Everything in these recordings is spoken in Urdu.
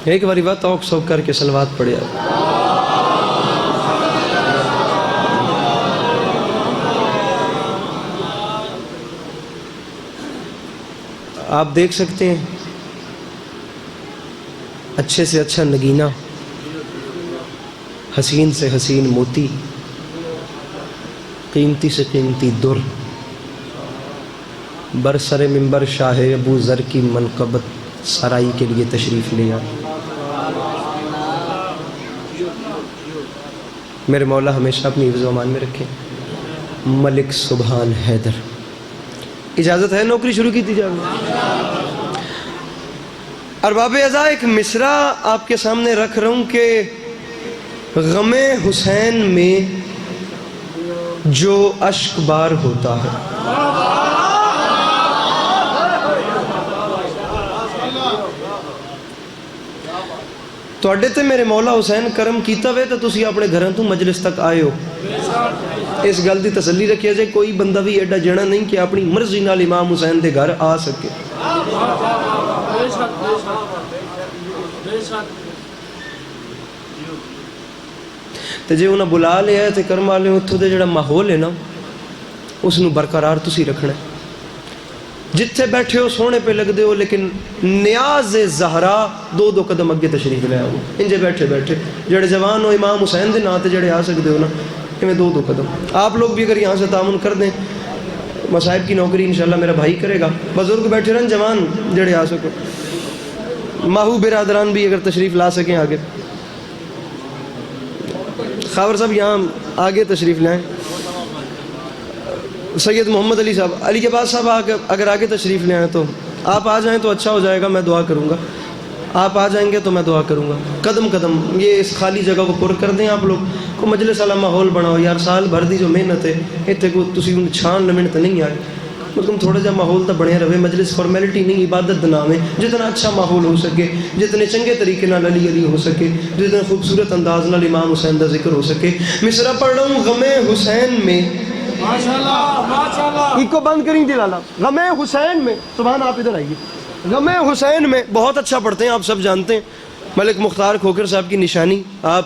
ایک باری بات توق سوک کر کے صلوات پڑھے آپ دیکھ سکتے ہیں اچھے سے اچھا نگینہ، حسین سے حسین موتی، قیمتی سے قیمتی در، برسر منبر شاہ ابو ذر کی منقبت سرائی کے لیے تشریف لے آئے۔ میرے مولا ہمیشہ اپنی حفظ و امان میں رکھیں۔ ملک سبحان حیدر، اجازت ہے نوکری شروع کی تھی جائے؟ ارباب اعضاء، ایک مصرع آپ کے سامنے رکھ رہا ہوں کہ غم حسین میں جو اشک بار ہوتا ہے، توڑے تے میرے مولا حسین کرم کیتا وے تو تسی اپنے گھروں تو مجلس تک آئے ہو۔ اس گل دی تسلی رکھیا جائے، کوئی بندہ بھی ایڈا جنا نہیں کہ اپنی مرضی نال امام حسین دے گھر آ سکے۔ تے جے انہاں بلا لیا ہے تے کرم والے اتھوں دے جڑا ماحول ہے نا اس نو برقرار تسی رکھنا ہے۔ جتھے بیٹھے ہو سونے پہ لگ دے ہو، لیکن نیاز زہرا دو دو قدم اگے تشریف لے آؤ۔ انجے بیٹھے بیٹھے جڑے جوان ہو امام حسین دے ناتے جڑے آ سکتے ہو نا، میں دو دو قدم آپ لوگ بھی اگر یہاں سے تعاون کر دیں، مصائب کی نوکری انشاءاللہ میرا بھائی کرے گا۔ بزرگ بیٹھے رہن، جوان جڑے آ سکو، ماہو برادران بھی اگر تشریف لا سکیں آگے۔ خاور صاحب یہاں آگے تشریف لائیں۔ سید محمد علی صاحب، علی کے بعد صاحب اگر آگے تشریف لے آئیں تو آپ آ جائیں تو اچھا ہو جائے گا، میں دعا کروں گا۔ آپ آ جائیں گے تو میں دعا کروں گا۔ قدم قدم یہ اس خالی جگہ کو پر کر دیں، آپ لوگ کو مجلس والا ماحول بناؤ یار۔ سال بھر دی جو محنت ہے اتنے کو تسی ان چھان لمنٹ نہیں آئے، مطلب تھوڑا جا ماحول تو بنے رہے۔ مجلس فارمیلٹی نہیں، عبادت نام ہے۔ جتنا اچھا ماحول ہو سکے، جتنے چنگے طریقے نال علی علی ہو سکے، جتنے خوبصورت انداز نال امام حسین دا ذکر ہو سکے۔ مصرع پڑھ رہا ہوں غم حسین میں، ایک کو بند کریں دلالا، غم حسین میں، سبحان آپ ادھر آئیے۔ غم حسین میں بہت اچھا پڑھتے ہیں، آپ سب جانتے ہیں۔ ملک مختار کھوکر صاحب کی نشانی، آپ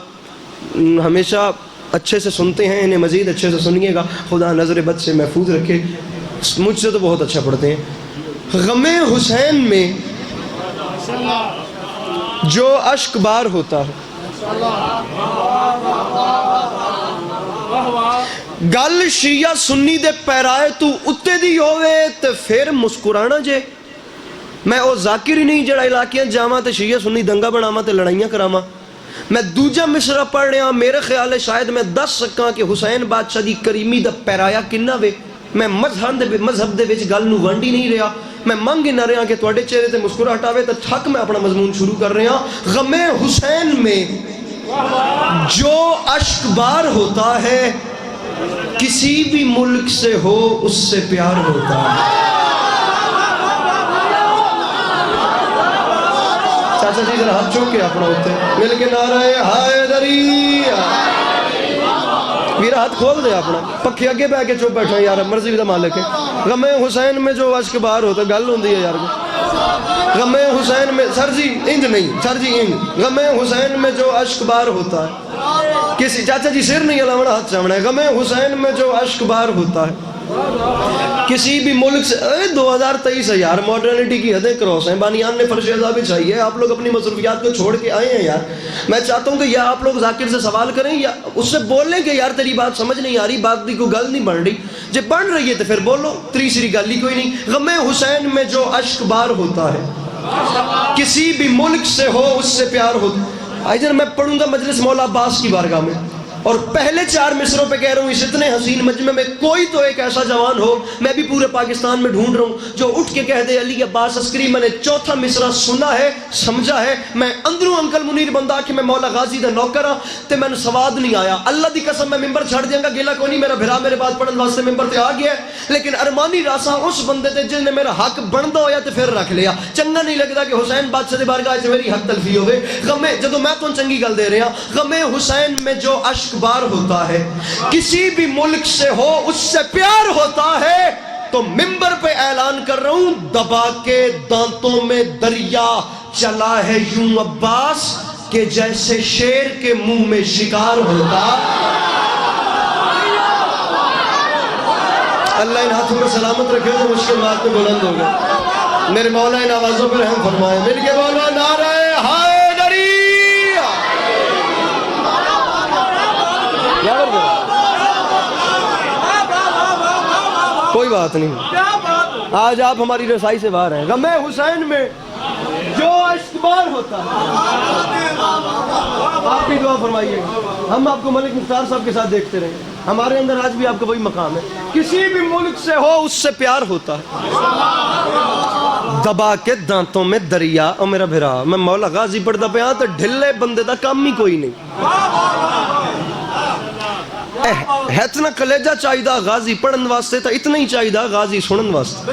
ہمیشہ اچھے سے سنتے ہیں، انہیں مزید اچھے سے سنیے گا، خدا نظر بد سے محفوظ رکھے۔ مجھ سے تو بہت اچھا پڑھتے ہیں۔ غم حسین میں جو اشک بار ہوتا ہے، گل شیعہ سنی دے پیرائے تو اتے دی ہوئے تے پھر مسکرانا جے۔ میں او ذاکر ہی نہیں جڑا علاقیاں جاواں تے شیعہ سنی دنگا بناواں تے لڑائیاں کراواں۔ میں دوجا مصرع پڑھ رہا، میرے خیال ہے شاید میں دس سکاں کہ حسین بادشاہ دی کریمی دا پیرایا کنا وے۔ میں مذہب دے وچ گل نو ونڈی نہیں رہا، میں منگ نہ رہا کہ تواڈے چہرے تے مسکراہٹ آوے تے ٹھک میں اپنا مضمون شروع کر رہا۔ غم حسین میں جو اشک بار ہوتا ہے، کسی بھی ملک سے ہو اس سے پیار ہوتا ہے۔ چاچا جی ذرا ہاتھ چوک کے اپنا ہوتے مل کے نعرہ حیدری، میرا ہاتھ کھول دے اپنا، پکھے اگے بہ کے چپ بیٹھا یار، مرضی دا مالک ہے۔ غم حسین میں جو اشک بار ہوتا ہے، گل ہوندی ہے یار۔ غم حسین میں سر جی انج نہیں، سر جی انج، غم حسین میں جو اشک بار ہوتا ہے، کسی چاچا جی سر نہیں ہلاونا، ہاتھ چاونا ہے۔ غم حسین میں جو اشک بار ہوتا ہے، کسی بھی ملک سے 2023 ہے یار، ماڈرنٹی کی حدیں کراس ہیں، بانیان نے فرش عذاب چاہیے، آپ لوگ اپنی مصروفیات کو چھوڑ کے آئے ہیں یار۔ میں چاہتا ہوں کہ یا آپ لوگ ذاکر سے سوال کریں یا اس سے بولیں کہ یار تیری بات سمجھ نہیں آ رہی، بات دی کوئی گل نہیں بن رہی، جب بن رہی ہے تو پھر بولو، تیسری گل ہی کوئی نہیں۔ غم حسین میں جو اشک بار ہوتا ہے، کسی بھی ملک سے ہو اس سے پیار ہوتا ہے۔ آئیجن میں پڑھوں گا مجلس مولا عباس کی بارگاہ میں، اور پہلے 4 مصروں پہ کہہ رہا ہوں، اس اتنے حسین مجمع میں کوئی تو ایک ایسا جوان ہو، میں بھی پورے پاکستان میں ڈھونڈ رہا ہوں، جو اٹھ کے کہہ دے علی عباس عسکری میں نے چوتھا مصرع سنا ہے، سمجھا ہے، میں اندروں انکل منیر بندہ کہ میں مولا غازی دا نوکر ہاں تے میں نے سواد نہیں آیا۔ اللہ دی قسم میں ممبر چھڑ دیاں گا، گیلا کوئی نہیں، میرا بھرا میرے بعد پڑھن واسطے ممبر تے آ گیا ہے، لیکن ارمانی راسا اس بندے تے جس نے میرا حق بندا ہویا تے پھر رکھ لیا۔ چنگا نہیں لگدا کہ حسین بادشاہ دی بارگاہ وچ میری حق تلفی ہوے۔ غم جدوں میں تو چنگی گل دے رہا، غم حسین میں جو اشک بار ہوتا ہے، کسی بھی ملک سے ہو اس سے پیار ہوتا ہے۔ تو منبر پہ اعلان کر رہا ہوں، دبا کے دانتوں میں دریا چلا ہے یوں عباس کہ جیسے شیر کے منہ میں شکار ہوتا۔ اللہ ان ہاتھوں میں سلامت رکھے جو مشکل بات میں بلند ہو گئے۔ میرے مولا ان آوازوں پر رحم فرمائے۔ مل کے بولو نعرہ حیدری۔ کوئی بات نہیں، آج آپ ہماری رسائی سے باہر ہیں۔ غم حسین میں جو اشکبار ہوتا ہے، آپ بھی دعا فرمائیے گا۔ ہم آپ کو ملک مختار صاحب کے ساتھ دیکھتے رہیں، ہمارے اندر آج بھی آپ کا وہی مقام ہے۔ کسی بھی ملک سے ہو اس سے پیار ہوتا ہے۔ دبا کے دانتوں میں دریا، او میرا بھرا، میں مولا غازی پڑھتا پہ آتا ڈھلے بندے دا کام ہی کوئی نہیں۔ ہے اتنا کلیجہ چاہیے غازی پڑھن واسطے، تا اتنا ہی چاہیے غازی سنن واسطے۔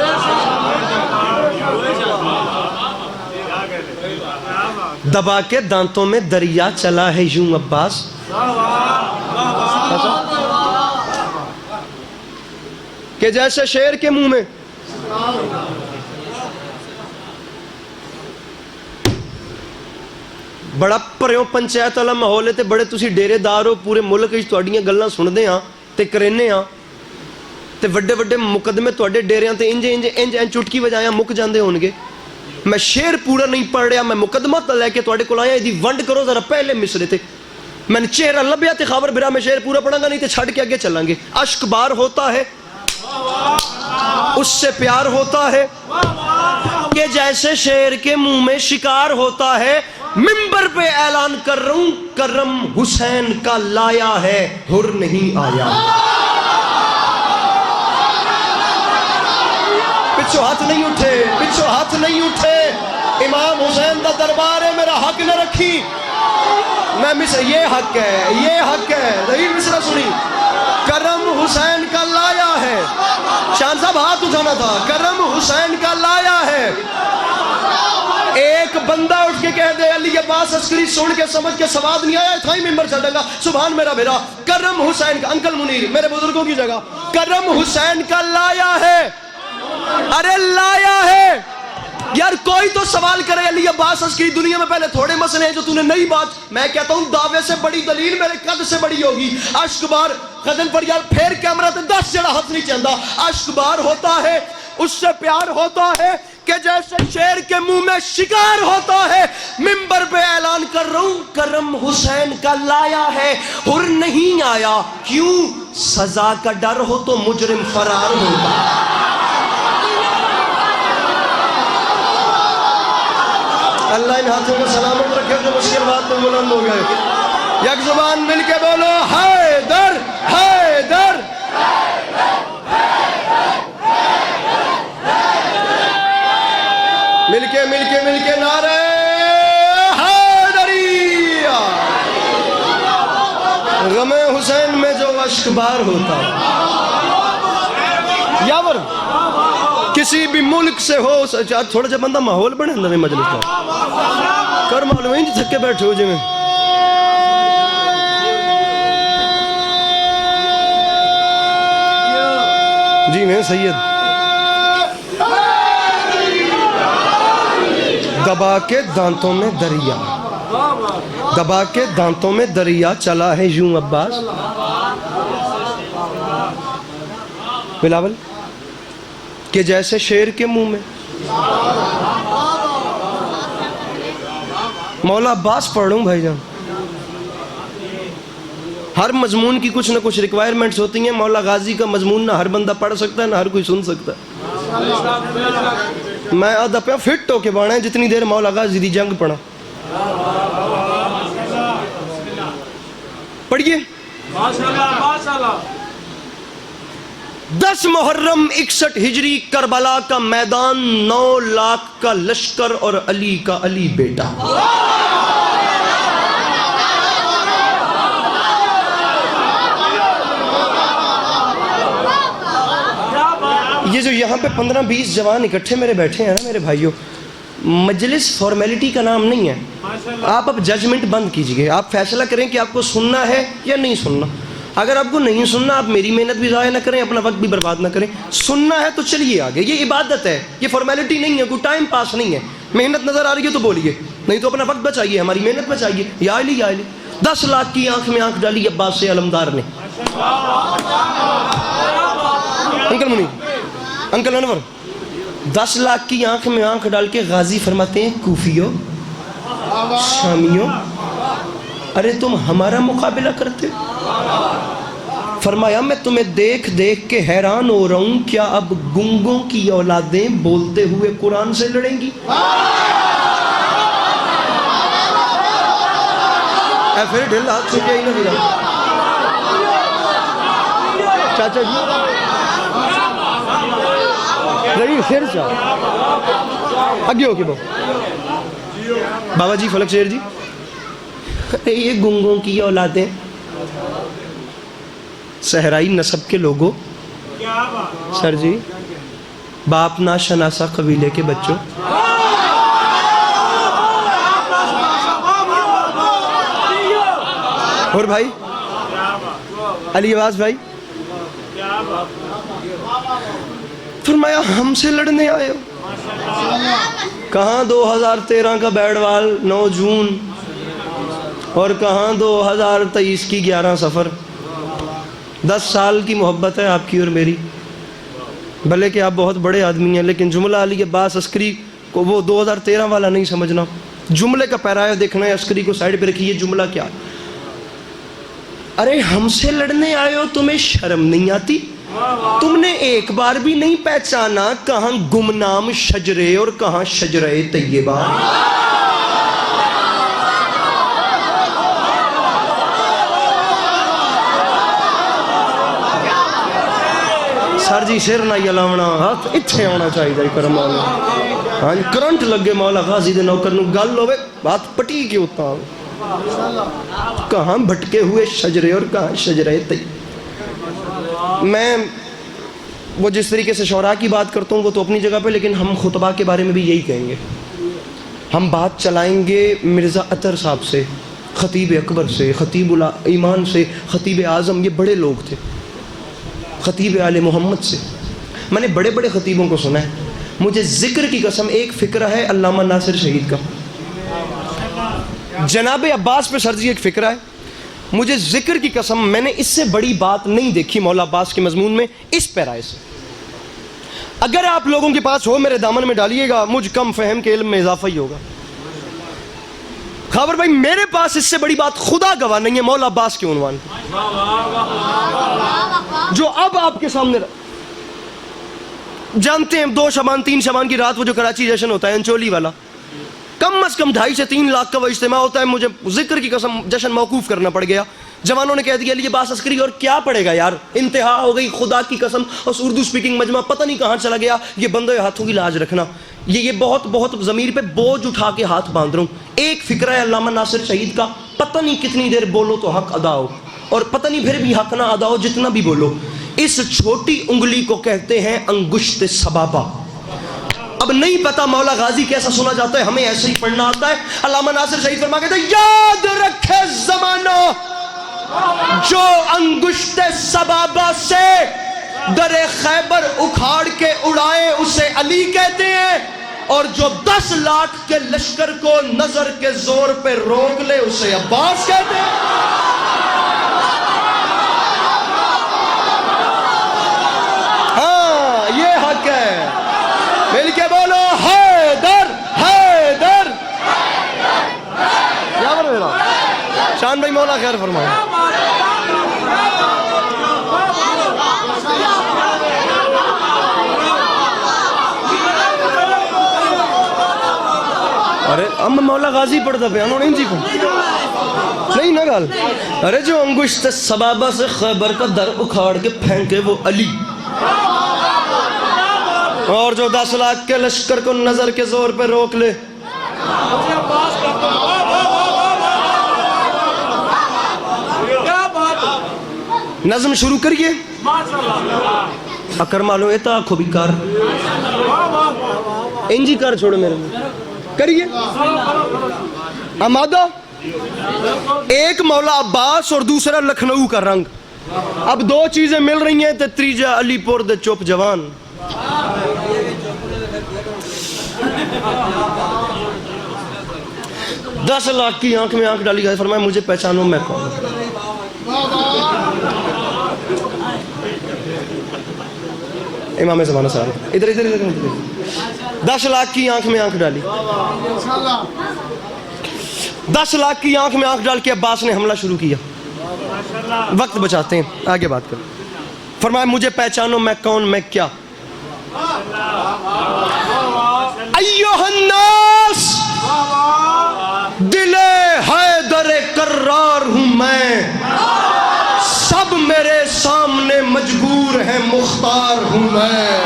دبا کے دانتوں میں دریا چلا ہے یوں عباس، کہ جیسے شیر کے منہ میں۔ بڑا پریوں پنچایت والا ماحول ہے تے بڑے تسی ڈیرے دار ہو، پورے ملک وچ تہاڈیاں گلاں سندے ہاں تے کرینے ہاں تے وڈے وڈے مقدمے تہاڈے ڈیریاں تے انج چٹکی وجایا مک جاندے ہون گے۔ میں شعر پورا نہیں پڑھ رہا، میں مقدمہ تا لے کے تہاڈے کول آیا، دی ونڈ کرو ذرا پہلے مصرے تے۔ میں نے چہرہ لبیا تے خبر بھرا میں شعر پورا پڑھاں گا، نہیں تے چھڑ کے آگے چلیں گے۔ اشک بار ہوتا ہے، اس سے پیار ہوتا ہے، کہ جیسے شیر کے منہ میں شکار ہوتا ہے۔ منبر پہ اعلان کر رہا ہوں، کرم حسین کا لایا ہے، ہر نہیں آیا۔ پچھو ہاتھ نہیں اٹھے، پچھو ہاتھ نہیں اٹھے۔ امام حسین دا دربار ہے، میرا حق نہ رکھی۔ میں مصر، یہ حق ہے، یہ حق ہے۔ رہی مصرہ سنی، کرم حسین کا لایا ہے۔ شان صاحب ہاتھ اٹھانا تھا، کرم حسین کا لایا ہے۔ ایک بندہ اٹھ کے کہہ دے علی عباس عسکری سن کے سمجھ کے سواد نہیں آیا، تھا ہی ممبر چڑھے گا۔ سبحان میرا بھیرا، کرم حسین کا، انکل منیر میرے بزرگوں کی جگہ، کرم حسین کا لایا ہے۔ ارے لایا ہے یار، کوئی تو سوال کرے علی عباس عسکری دنیا میں پہلے تھوڑے مسئلے ہیں جو تو نے نئی بات، میں کہتا ہوں دعوے سے بڑی دلیل میرے قد سے بڑی ہوگی۔ اشک بار غزل پر یار پھیر کیمرہ تے 10 جڑا ہاتھ نہیں چاہتا۔ اشک بار ہوتا ہے، اس سے پیار ہوتا ہے، کہ جیسے شیر کے منہ میں شکار ہوتا ہے۔ منبر پہ اعلان کر رہا ہوں، کرم حسین کا لایا ہے، ہر نہیں آیا۔ کیوں؟ سزا کا ڈر ہو تو مجرم فرار ہوگا۔ اللہ ان ہاتھوں کو سلامت رکھے جو مشکل بات میں بلند ہو گئے۔ یک زبان مل کے بولو حیدر حیدر۔ مل کے نعرہ حیدری۔ غم حسین میں جو اشک بار ہوتا یاور کسی بھی ملک سے ہو، تھوڑا جا بندہ ماحول بنے اندر مجلس کا کر معلوم ہے جی تھکے بیٹھے ہو جی میں۔ جی میں سید دبا کے دانتوں میں دریا، دبا کے دانتوں میں دریا چلا ہے یوں عباس۔ بلاول کہ جیسے شیر کے منہ میں۔ مولا عباس پڑھ رہا ہوں بھائی جان۔ ہر مضمون کی کچھ نہ کچھ ریکوائرمنٹس ہوتی ہیں۔ مولا غازی کا مضمون نہ ہر بندہ پڑھ سکتا ہے، نہ ہر کوئی سن سکتا ہے۔ میں آدھا پہ فٹ ہو کے بانا ہے جتنی دیر مولا غازی دی جنگ پڑھا۔ پڑھئے 10 محرم 61 ہجری، کربلا کا میدان، 9 لاکھ کا لشکر اور علی کا علی بیٹا۔ یہ جو یہاں پہ 15-20 جوان اکٹھے میرے بیٹھے ہیں نا میرے بھائیوں، مجلس فارمیلٹی کا نام نہیں ہے۔ آپ اب ججمنٹ بند کیجئے، آپ فیصلہ کریں کہ آپ کو سننا ہے یا نہیں سننا۔ اگر آپ کو نہیں سننا آپ میری محنت بھی ضائع نہ کریں, اپنا وقت بھی برباد نہ کریں. سننا ہے تو چلیے آگے, یہ عبادت ہے, یہ فارمیلٹی نہیں ہے, کوئی ٹائم پاس نہیں ہے. محنت نظر آ رہی ہے تو بولیے, نہیں تو اپنا وقت بچائیے, ہماری محنت بچائیے. یا علی یا علی. 10 لاکھ کی آنکھ میں آنکھ ڈالی عباس سے علمدار نے. انکل منی, انکل انور, 10 لاکھ کی آنکھ میں آنکھ ڈال کے غازی فرماتے ہیں کوفیوں, شامیوں, ارے تم ہمارا مقابلہ کرتے. فرمایا میں تمہیں دیکھ دیکھ کے حیران ہو رہا ہوں, کیا اب گنگوں کی اولادیں بولتے ہوئے قرآن سے لڑیں گی؟ اے پھر ڈھل ہاتھ سے کیا ہی نہ ملا چاچا جی رہی پھر چاہ اگے ہو کے بابا جی فلک شیر جی, یہ گنگوں کی اولادیں, صحرائی نسب کے لوگوں, سر جی باپ نا شناسا قبیلے کے بچوں, اور بھائی علی آواز بھائی, فرمایا ہم سے لڑنے آئے ہو. کہاں 2013 کا بیڑوال 9 جون اور کہاں 2023 کی 11 صفر. 10 سال کی محبت ہے آپ کی اور میری, بھلے کہ آپ بہت بڑے آدمی ہیں, لیکن جملہ علی عباس عسکری کو وہ 2013 والا نہیں سمجھنا. جملے کا پیرایا دیکھنا ہے, عسکری کو سائیڈ پہ رکھیے, جملہ کیا. ارے ہم سے لڑنے آئے ہو, تمہیں شرم نہیں آتی؟ تم نے ایک بار بھی نہیں پہچانا کہاں گمنام شجرے اور کہاں شجرہ طیبہ. سر جی سر نہ یلاونا, ہاتھ اتھے ہونا چاہیے کرم مولا. ہاں جی کرنٹ لگے مولا غازی دے نوکر نو, گل ہوئے بات پٹی کے ہوتا. کہاں بھٹکے ہوئے شجرے اور کہاں شجرہ طیبہ. میں وہ جس طریقے سے شعراء کی بات کرتا ہوں وہ تو اپنی جگہ پہ, لیکن ہم خطبہ کے بارے میں بھی یہی کہیں گے. ہم بات چلائیں گے مرزا عطر صاحب سے, خطیب اکبر سے, خطیب ایمان سے, خطیب اعظم, یہ بڑے لوگ تھے, خطیب آل محمد سے. میں نے بڑے بڑے خطیبوں کو سنا ہے, مجھے ذکر کی قسم ایک فکرہ ہے علامہ ناصر شہید کا. جناب عباس پہ سر جی ایک فکرہ ہے, مجھے ذکر کی قسم میں نے اس سے بڑی بات نہیں دیکھی مولا عباس کے مضمون میں اس پیرائے سے. اگر آپ لوگوں کے پاس ہو میرے دامن میں ڈالیے گا, مجھ کم فہم کے علم میں اضافہ ہی ہوگا. خبر بھائی میرے پاس اس سے بڑی بات خدا گواہ نہیں ہے مولا عباس کے عنوان جو اب آپ کے سامنے جانتے ہیں. 2 شعبان 3 شعبان کی رات وہ جو کراچی جشن ہوتا ہے انچولی والا, کم از کم 2.5 سے 3 لاکھ کا وہ اجتماع ہوتا ہے. مجھے ذکر کی قسم جشن موقوف کرنا پڑ گیا. جوانوں نے کہہ دیا علی عباس عسکری اور کیا پڑے گا یار, انتہا ہو گئی خدا کی قسم. اور اردو سپیکنگ مجمع پتہ نہیں کہاں چلا گیا. یہ بندے ہاتھوں کی لاج رکھنا, یہ بہت ضمیر پہ بوجھ اٹھا کے ہاتھ باندھ رہا ہوں. ایک فکرہ ہے علامہ ناصر شہید کا, پتہ نہیں کتنی دیر بولو تو حق ادا ہو, اور پتہ نہیں پھر بھی حق نہ ادا ہو جتنا بھی بولو. اس چھوٹی انگلی کو کہتے ہیں انگشت سبابہ. اب نہیں پتا مولا غازی کیسا سنا جاتا ہے, ہمیں ایسے ہی پڑھنا آتا ہے. علامہ ناصر شہید فرما کہتے ہیں یاد رکھے زمانہ جو انگشت سبابہ سے در خیبر اکھاڑ کے اڑائے اسے علی کہتے ہیں, اور جو 10 لاکھ کے لشکر کو نظر کے زور پہ روک لے اسے عباس کہتے ہیں. ہاں یہ حق ہے, مل کے بولو حیدر حیدر. کیا بولو میرا شان بھائی, مولا خیر فرمائے. ارے ام مولا غازی پڑھتا پہ انہوں نہیں جی کو نہیں نہ گال. ارے جو انگشت سبابہ سے خیبر کا در اکھاڑ کے پھینکے وہ علی, اور جو 10 لاکھ کے لشکر کو نظر کے زور پہ روک لے. نظم شروع کریے. اکر مالو ایتا آنکھو بھی کار انجی کار چھوڑو میرے کریے. آمادہ, ایک مولا عباس اور دوسرا لکھنؤ کا رنگ. اب دو چیزیں مل رہی ہیں تے تیجا علی پور دے چپ جوان. 10 لاکھ کی آنکھ میں آنکھ ڈالی گئی. فرمایا مجھے پہچانو میں کون. امام زمانہ صاحب ادھر ادھر ادھر. 10 لاکھ کی آنکھ میں آنکھ ڈالی. 10 لاکھ کی آنکھ میں آنکھ ڈال کے عباس نے حملہ شروع کیا. وقت بچاتے ہیں, آگے بات کریں. فرمایا مجھے پہچانو میں کون, میں کیا. ایھا الناس دل حیدر کرار ہوں میں, سب میرے سامنے مجبور ہیں مختار ہوں میں.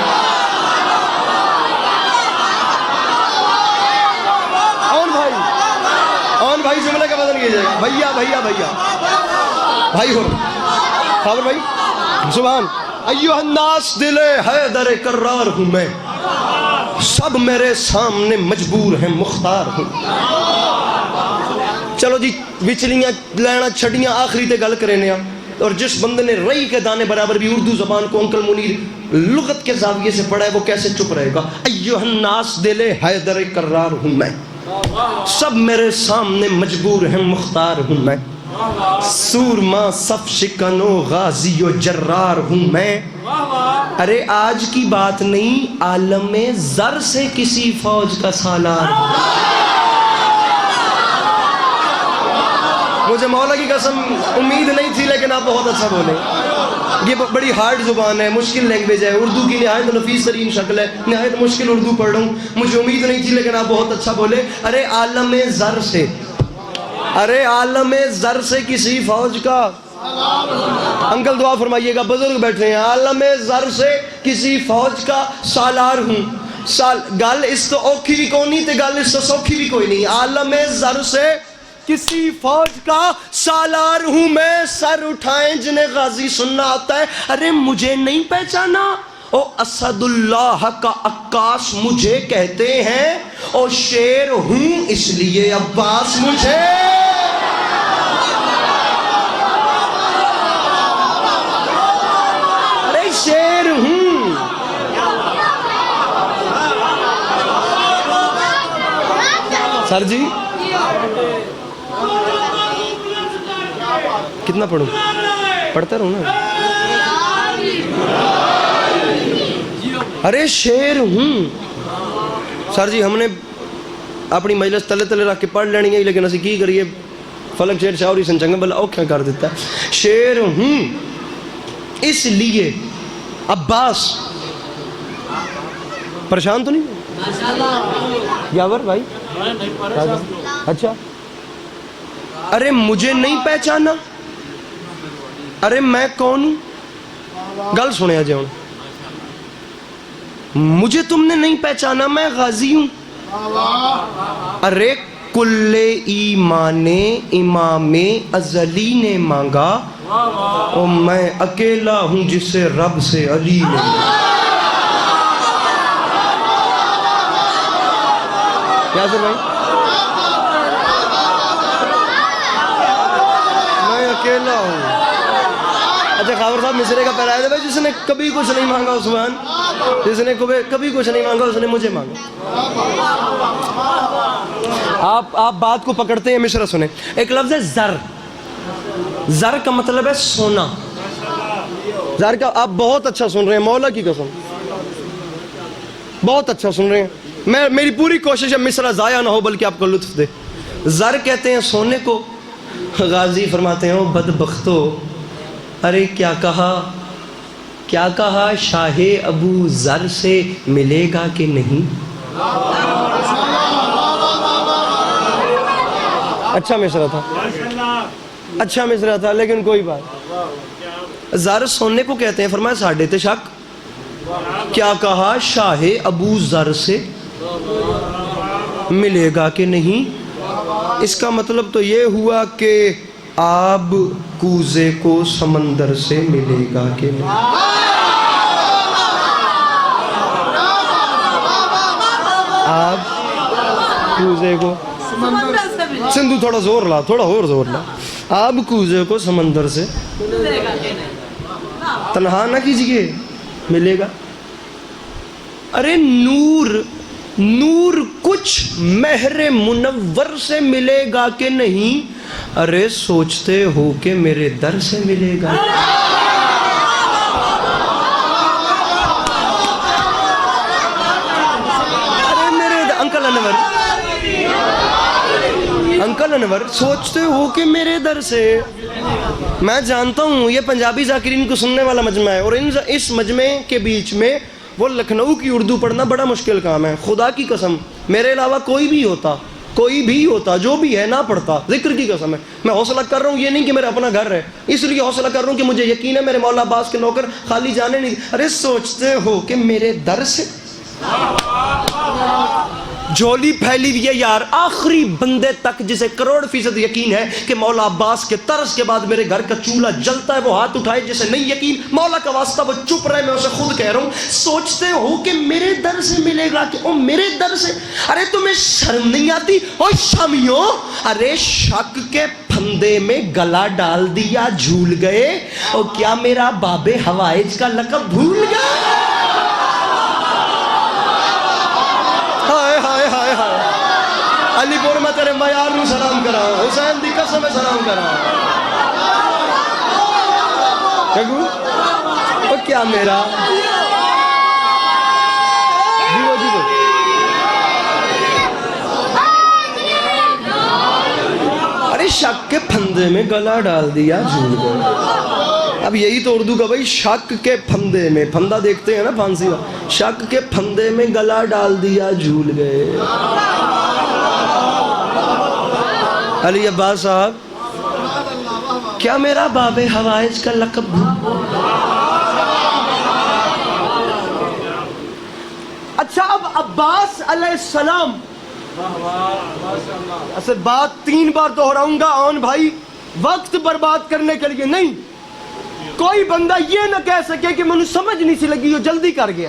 اون بھائی جملے کا بدل کیجئے گا. بھیا بھیا بھیا بھائی ہو خبر بھائی سبحان. ایھا الناس دل حیدر کرار ہوں میں, سب میرے سامنے مجبور ہیں مختار ہوں. چلو جی وچلیاں لینا چھڑیاں آخری تے گل کرنے ہیں. اور جس بندے نے رئی کے دانے برابر بھی اردو زبان کو انکل منیر لغت کے زاویے سے پڑھا ہے وہ کیسے چپ رہے گا. ایھا الناس دل حیدر کرار ہوں میں, سب میرے سامنے مجبور ہیں مختار ہوں میں. سورما صف شکن و غازی و جرار ہوں میں. ارے آج کی بات نہیں, عالم زر سے کسی فوج کا سالار ہوں. مجھے مولا کی قسم امید نہیں تھی لیکن آپ بہت اچھا بولے. یہ بڑی ہارڈ زبان ہے, مشکل لینگویج ہے, اردو کی نہایت نفیس ترین شکل ہے, نہایت مشکل اردو پڑھ رہا ہوں. مجھے امید نہیں تھی لیکن آپ بہت اچھا بولے. ارے عالم زر سے, ارے عالم زر سے کسی فوج کا. انکل دعا فرمائیے گا, بزرگ بیٹھے ہیں. عالم زر سے کسی فوج کا سالار ہوں. گل اس تو اوکھی بھی کوئی نہیں تے گل اس تو سوکھی بھی کوئی نہیں. عالم زر سے کسی فوج کا سالار ہوں میں, سر اٹھائیں جنہیں غازی سننا آتا ہے. ارے مجھے نہیں پہچانا, او اسد اللہ کا عکاس مجھے کہتے ہیں, او شیر ہوں اس لیے عباس مجھے. ارے شیر ہوں. سر جی کتنا پڑھوں, پڑھتا رہوں نا. ارے شیر ہوں. سر جی ہم نے اپنی مجلس تلے تلے رکھ کے پڑھ لینی ہے لیکن اسی کی کریے فلک شیر شاوری سنچنگا بلا اوکھا کر دیتا ہے. شیر ہوں اس لیے عباس. پریشان تو نہیں یاور بھائی؟ اچھا. ارے مجھے نہیں پہچانا, ارے میں کون ہوں. گل سنے جی ہوں, مجھے تم نے نہیں پہچانا, میں غازی ہوں. ارے کل ایمان امام ازلی نے مانگا, اور میں اکیلا ہوں جسے رب سے علی نے مانگا. کیا سر بھائی؟ میں اکیلا ہوں. اچھا خاور صاحب مصرے کا پہلا ہے بھائی, جس نے کبھی کچھ نہیں مانگا عثمان, جس نے کبھی کچھ نہیں مانگا اس نے مجھے مانگا. آپ بات کو پکڑتے ہیں, مصرع سنیں. ایک لفظ ہے زر. زر کا مطلب ہے سونا. زر کا آپ بہت اچھا سن رہے ہیں, مولا کی قسم بہت اچھا سن رہے ہیں. میری پوری کوشش ہے مصرع ضائع نہ ہو بلکہ آپ کو لطف دے. زر کہتے ہیں سونے کو. غازی فرماتے ہیں بدبختو, ارے کیا کہا شاہ ابو ذر سے ملے گا کہ نہیں. اچھا مصرع تھا, اچھا مصرع تھا لیکن کوئی بات. ذر سونے کو کہتے ہیں. فرمایا ساڑھے تے شک, کیا کہا شاہ ابو ذر سے ملے گا کہ نہیں. اس کا مطلب تو یہ ہوا کہ آب کوزے کو سمندر سے ملے گا کہ نہیں. آب کوزے کو سندھو تھوڑا زور لا, تھوڑا اور زور لا. آب کوزے کو سمندر سے تنہا نہ کیجئے ملے گا. ارے نور نور کچھ مہر منور سے ملے گا کہ نہیں؟ ارے سوچتے ہو کہ میرے در سے ملے گا. ارے میرے انکل انور سوچتے ہو کہ میرے در سے. میں جانتا ہوں یہ پنجابی ذاکرین کو سننے والا مجمع ہے، اور اس مجمع کے بیچ میں وہ لکھنؤ کی اردو پڑھنا بڑا مشکل کام ہے. خدا کی قسم میرے علاوہ کوئی بھی ہوتا جو بھی ہے نہ پڑھتا، ذکر کی قسم ہے. میں حوصلہ کر رہا ہوں، یہ نہیں کہ میرا اپنا گھر ہے، اس لیے حوصلہ کر رہا ہوں کہ مجھے یقین ہے میرے مولا عباس کے نوکر خالی جانے نہیں. ارے سوچتے ہو کہ میرے در سے جھولی پھیلی ہوئی ہے یار، آخری بندے تک جسے 1,00,00,000% یقین ہے کہ مولا عباس کے طرز کے بعد میرے گھر کا چولہا جلتا ہے وہ ہاتھ اٹھائے. جسے نہیں یقین مولا کا واسطہ وہ چپ رہے، میں اسے خود کہہ رہا ہوں. سوچتے ہو کہ میرے در سے ملے گا کہ او میرے در سے. ارے تمہیں شرم نہیں آتی او شامیوں؟ ارے شک کے پھندے میں گلا ڈال دیا جھول گئے، اور کیا میرا باب حوائج کا لقب بھول گئے؟ علی پور میں تیرے معیار نو سلام کرا، حسین دی قسم میں سلام کرا. وہ کیا میرا ارے شک کے پھندے میں گلا ڈال دیا جھول گئے. اب یہی تو اردو کا بھائی، شک کے پھندے میں، پھندا دیکھتے ہیں نا پھانسی کا، شک کے پھندے میں گلا ڈال دیا جھول گئے. علی عباس صاحب کیا میرا باب حوائج کا لقب اچھا اب عباس علیہ السلام، اصل بات 3 بار دہراؤں گا آن بھائی، وقت برباد کرنے کے لیے نہیں. کوئی بندہ یہ نہ کہہ سکے کہ مجھے سمجھ نہیں سی لگی، وہ جلدی کر گیا.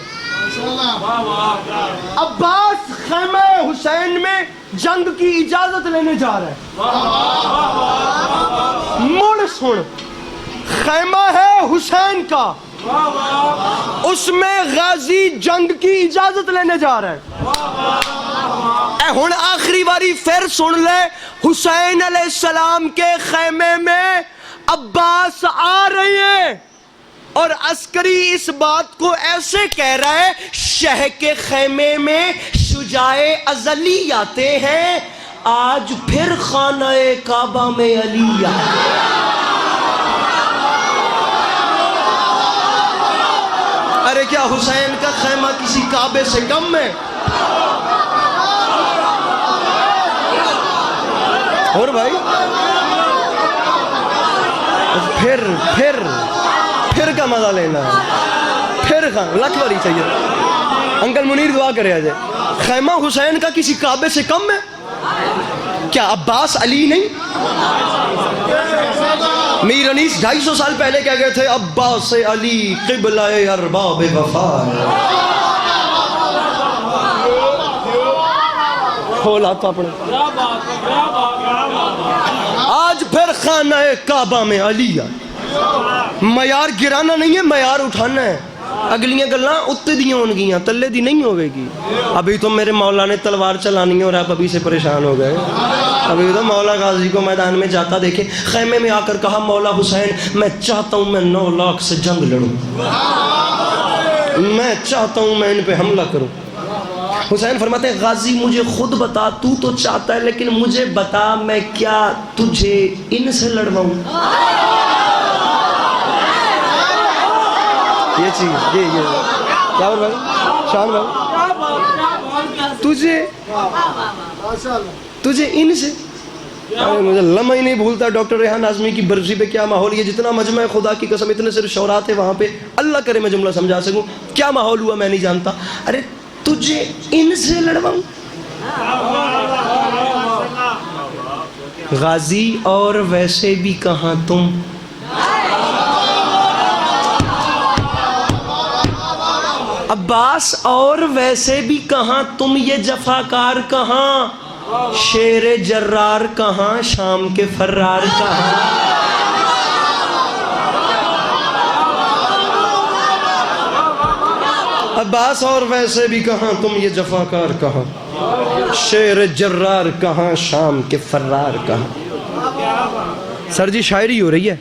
عباس خیمہ حسین میں جنگ کی اجازت لینے جا رہا ہے. مڑ سن، خیمہ ہے حسین کا، اس میں غازی جنگ کی اجازت لینے جا رہا ہے. ہن آخری باری پھر سن لے، حسین علیہ السلام کے خیمے میں عباس آ رہے ہیں، اور عسکری اس بات کو ایسے کہہ رہا ہے شہ کے خیمے میں شجاع ازلی آتے ہیں، آج پھر خانہ کعبہ میں علی آتے ہیں. ارے کیا حسین کا خیمہ کسی کعبے سے کم ہے؟ اور بھائی پھر کا مزہ لینا ہے، پھر لکھ باری چاہیے. انکل منیر دعا کرے آ جائے. خیمہ حسین کا کسی کعبے سے کم ہے؟ کیا عباس علی نہیں؟ میر انیس 250 سال پہلے کہہ گئے تھے عباس علی قبلہ ارباب وفا. کھولا تو اپنے آج پھر خانہ کعبہ میں علی. معیار گرانا نہیں ہے، معیار اٹھانا ہے. اگلیاں گلاں اتے دیاں ہون گیاں، تلے دی نہیں ہوئے گی. ابھی تو میرے مولا نے تلوار چلانی ہے اور آپ ابھی سے پریشان ہو گئے. ابھی تو مولا غازی کو میدان میں جاتا دیکھے، خیمے میں آ کر کہا مولا حسین میں چاہتا ہوں میں 9 لاکھ سے جنگ لڑوں، میں چاہتا ہوں میں ان پہ حملہ کروں. حسین فرماتے ہیں غازی مجھے خود بتا، تو چاہتا ہے لیکن مجھے بتا میں کیا تجھے ان سے لڑواؤں. یہ چیز یہ کیا بھائی شان بھائی تجھے ان سے. مجھے لمحہ ہی نہیں بھولتا ڈاکٹر ریحان اعظمی کی برسی پہ کیا ماحول. یہ جتنا مجمع ہے خدا کی قسم اتنے صرف شعراء تھے وہاں پہ، اللہ کرے میں جملہ سمجھا سکوں. کیا ماحول ہوا میں نہیں جانتا. ارے تجھے ان سے لڑواؤں غازی، اور ویسے بھی کہاں تم. عباس اور ویسے بھی کہاں تم، یہ جفاکار کہاں، شیر جرار کہاں، شام کے فرار کہاں. عباس اور ویسے بھی کہاں تم یہ جفاکار کہاں، شیر جرار کہاں شام کے فرار کہاں۔ سر جی شاعری ہو رہی ہے۔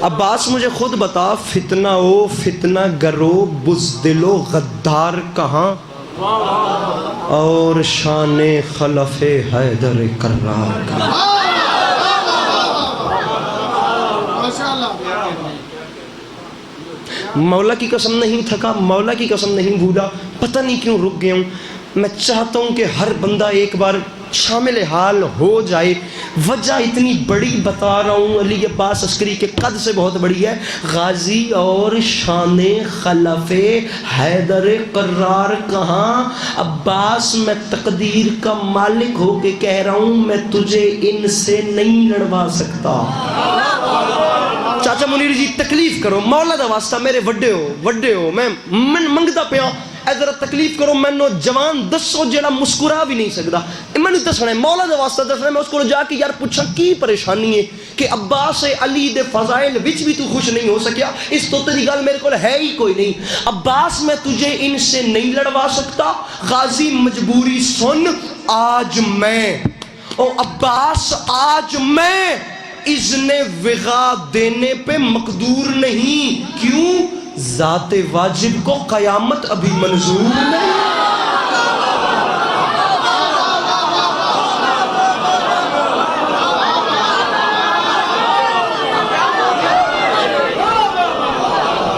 عباس مجھے خود بتا، فتنہ او فتنہ گرو بزدل و غدار کہاں، اور شان خلف حیدر کرار کہاں۔ مولا کی قسم نہیں تھکا، مولا کی قسم نہیں بھولا، پتہ نہیں کیوں رک گیا ہوں۔ میں چاہتا ہوں کہ ہر بندہ ایک بار شامل حال ہو جائے۔ وجہ اتنی بڑی بتا رہا ہوں، علی عباس عسکری کے قد سے بہت بڑی ہے۔ غازی اور شان خلف حیدر قرار کہاں، عباس میں تقدیر کا مالک ہو کے کہہ رہا ہوں، میں تجھے ان سے نہیں لڑوا سکتا۔ چاچا منیر جی تکلیف کرو، مولا دا واسطہ میرے وڈے ہو، میں منگدا پیا، اے ذرا تکلیف کرو، مینوں جوان دسو جڑا مسکرا بھی نہیں سکدا، مینوں دسنا ہے، مولا دا واسطہ دسنا ہے، میں اس کو جا کے یار پوچھاں کی پریشانی ہے کہ عباس علی دے فضائل وچ بھی تو خوش نہیں ہو سکیا، اس تو تیری گل میرے کول ہے ہی کوئی نہیں۔ عباس میں تجھے ان سے نہیں لڑوا سکتا، غازی مجبوری سن، آج میں او عباس آج میں اذن وغا دینے پہ مقدور نہیں، کیوں؟ ذات واجب کو قیامت ابھی منظور نہیں۔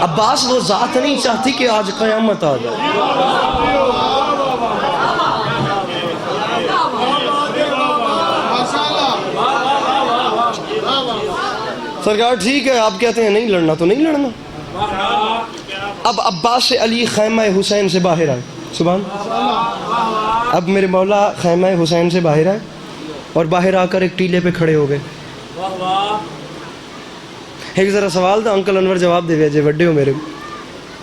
عباس وہ ذات نہیں چاہتی کہ آج قیامت آ جائے۔ سرکار ٹھیک ہے، آپ کہتے ہیں نہیں لڑنا تو نہیں لڑنا۔ اب عباس علی خیمہ حسین سے باہر آئے، سبحان، اب میرے مولا خیمہ حسین سے باہر آئے اور باہر آ کر ایک ٹیلے پہ کھڑے ہو گئے۔ ایک ذرا سوال تھا، انکل انور جواب دے ویجے، وڈے ہو میرے،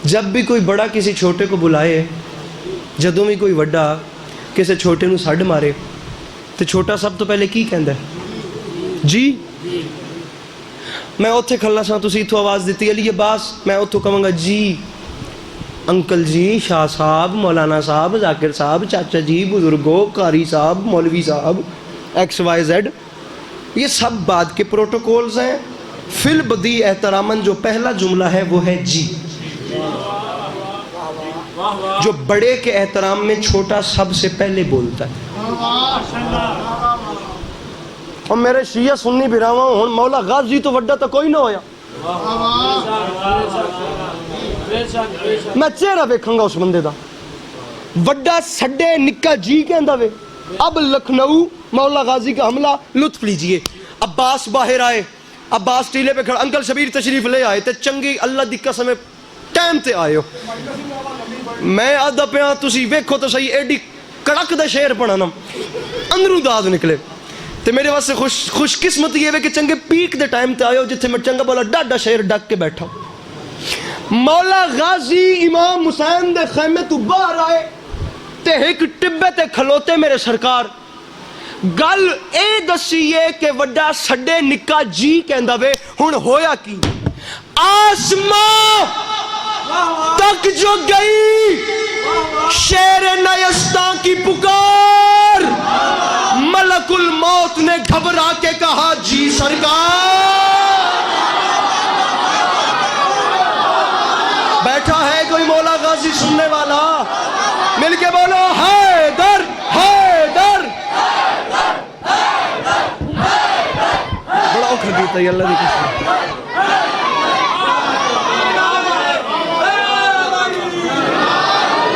جب بھی کوئی بڑا کسی چھوٹے کو بلائے، جدوں بھی کوئی وڈا کسی چھوٹے نو سڈ مارے تو چھوٹا سب تو پہلے کی کہندا ہے؟ جی۔ میں اتھے کھلا سا، تسی اتھوں آواز دیتی علی عباس، میں اتھوں کہوں گا جی انکل جی، شاہ صاحب، مولانا صاحب، ذاکر صاحب، چاچا جی، بزرگوں، قاری صاحب، مولوی صاحب، ایکس وائی زیڈ، یہ سب بعد کے پروٹوکولز ہیں۔ فی البدی احتراماً جو پہلا جملہ ہے وہ ہے جی، جو بڑے کے احترام میں چھوٹا سب سے پہلے بولتا ہے۔ اور میرے شیعہ سنی بھراواں ہن مولا غازی تو وڈا تو کوئی نہ ہویا، میں چہرہ ویکھاں گا اس بندے دا، وڈا سڈے نکا جی کہندا وے۔ اب لکھنؤ مولا غازی کا حملہ، لطف لیجئے۔ عباس باہر آئے، عباس ٹیلے پہ کھڑا، انکل شبیر تشریف لے آئے تے چنگی اللہ دی قسم ٹائم تے آئے ہو۔ میں آدھا پیا تسی ویکھو تو صحیح، ایڈی کڑک دا شعر پڑھنا اندروں داد نکلے تے میرے واسطے خوش قسمتی یہ ہے کہ چنگے پیک دے ٹائم تے آئے ہو جتھے میں چنگا بولا ڈاڈا شعر ڈک کے بیٹھا۔ مولا غازی امام حسین دے خیمے تو باہر آئے تے ایک ٹبے تے کھلوتے میرے سرکار، گل اے دسیے کہ وڈا سڈے نکا جی کہندا وے، ہن ہویا کی؟ آسمان تک جو گئی شیر نیستاں کی پکار، ملک الموت نے گھبرا کے کہا جی سرکار۔ بیٹھا ہے کوئی مولا غازی سننے والا؟ مل کے بولو حیدر حیدر۔ بڑا اوکھر دیتا ہے اللہ دی قسم۔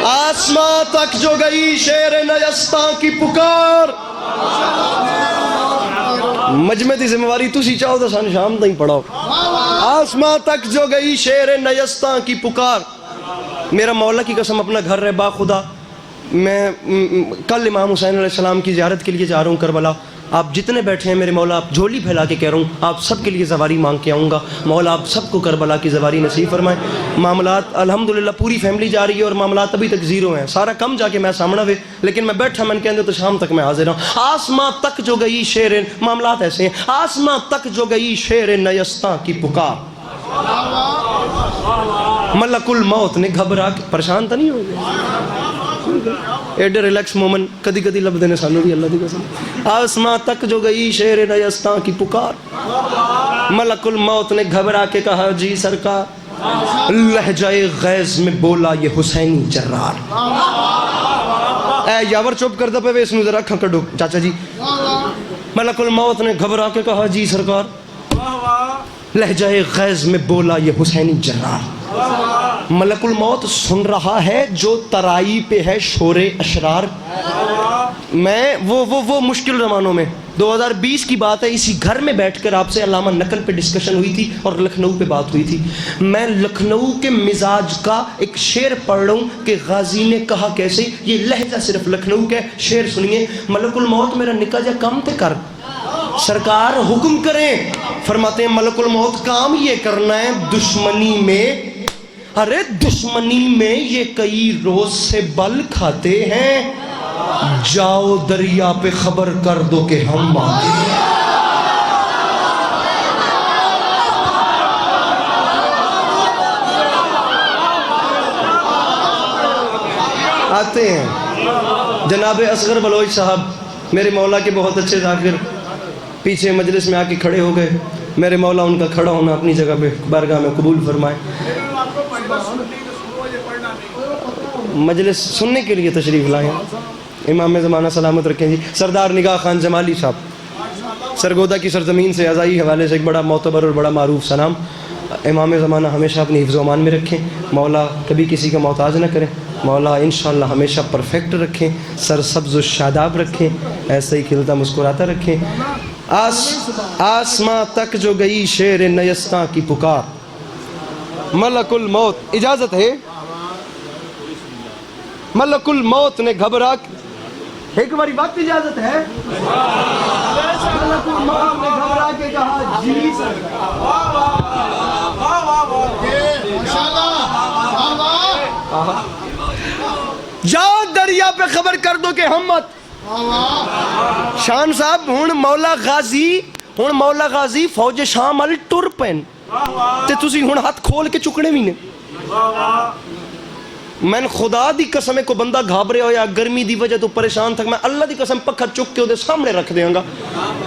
آسمان تک جو گئی شیر نیستاں کی پکار، مجمع دی ذمہ واری تسی چاہو تو سن شام تائیں پڑھاؤ۔ آسمان تک جو گئی شیر نیستاں کی پکار، میرا مولا کی قسم اپنا گھر رہ با خدا، میں کل امام حسین علیہ السلام کی زیارت کے لیے جا رہا ہوں کربلا۔ آپ جتنے بیٹھے ہیں میرے مولا، آپ جھولی پھیلا کے کہہ رہا ہوں آپ سب کے لیے زواری مانگ کے آؤں گا، مولا آپ سب کو کربلا کی زواری نصیب فرمائیں۔ معاملات الحمدللہ پوری فیملی جا رہی ہے اور معاملات ابھی تک زیرو ہیں، سارا کم جا کے میں سامنا ہوئے، لیکن میں بیٹھا میں نے کہنے تو شام تک میں حاضر ہوں۔ آسمان تک جو گئی شیر، معاملات ایسے ہیں، آسمان تک جو گئی شیر نیستاں کی پکار، ملکل موت نے گھبرا کے پریشان تو نہیں ہو گیا ایڈے ریلیکس مومنٹ کدی کدی لب دینے سانو بھی اللہ دی قسم آسماں تک جو گئی شیر نیستاں کی پکار ملک الموت نے گھبرا کے کہا جی سرکار لہجہ غیظ میں بولا یہ حسینی جرار اے یاور چوپ کر دا پہ اس نو ذرا کھا کڈو چاچا جی ملک الموت نے گھبرا کے کہا جی سرکار لہجہ غیظ میں بولا یہ حسینی جرار ملک الموت سن رہا ہے جو ترائی پہ ہے شور اشرار میں وہ مشکل زمانوں میں 2020 کی بات ہے اسی گھر میں بیٹھ کر آپ سے علامہ نقل پہ ڈسکشن ہوئی تھی اور لکھنؤ پہ بات ہوئی تھی میں لکھنؤ کے مزاج کا ایک شعر پڑھ رہا ہوں کہ غازی نے کہا کیسے یہ لہجہ صرف لکھنؤ کا شعر سنیے ملک الموت میرا نکا جا کام تے کر سرکار حکم کریں فرماتے ہیں ملک الموت کام یہ کرنا ہے دشمنی میں ارے دشمنی میں یہ کئی روز سے بل کھاتے ہیں جاؤ دریا پہ خبر کر دو کہ ہم آتے ہیں جناب اصغر بلوچ صاحب میرے مولا کے بہت اچھے ذاکر پیچھے مجلس میں آ کے کھڑے ہو گئے میرے مولا ان کا کھڑا ہونا اپنی جگہ پہ بارگاہ میں قبول فرمائے مجلس سننے کے لیے تشریف لائے امام زمانہ سلامت رکھیں جی سردار نگاہ خان جمالی صاحب سرگودا کی سرزمین سے ازائی حوالے سے ایک بڑا معتبر اور بڑا معروف سلام امام زمانہ ہمیشہ اپنی حفظ و امان میں رکھیں مولا کبھی کسی کا محتاج نہ کریں مولا انشاءاللہ ہمیشہ پرفیکٹ رکھیں سر سبز و شاداب رکھیں ایسے ہی کھلتا مسکراتا رکھیں آسماں تک جو گئی شیر نیستاں کی پکار ملک الموت اجازت ہے ملک الموت نے گھبرا ایک باری وقت اجازت ہے ملک الموت نے گھبرا کے کہا جی جاؤ دریا پہ خبر کر دو کہ ہم مت شان صاحب ہون مولا غازی فوج شام ال ٹر پین تے تسی ہون ہاتھ کھول کے چکنے بھی نے میں خدا دی قسم کو بندہ گھابرے ہویا گرمی دی وجہ تو پریشان تھا میں اللہ دی قسم پکھا چک کے دے سامنے رکھ دیاں گا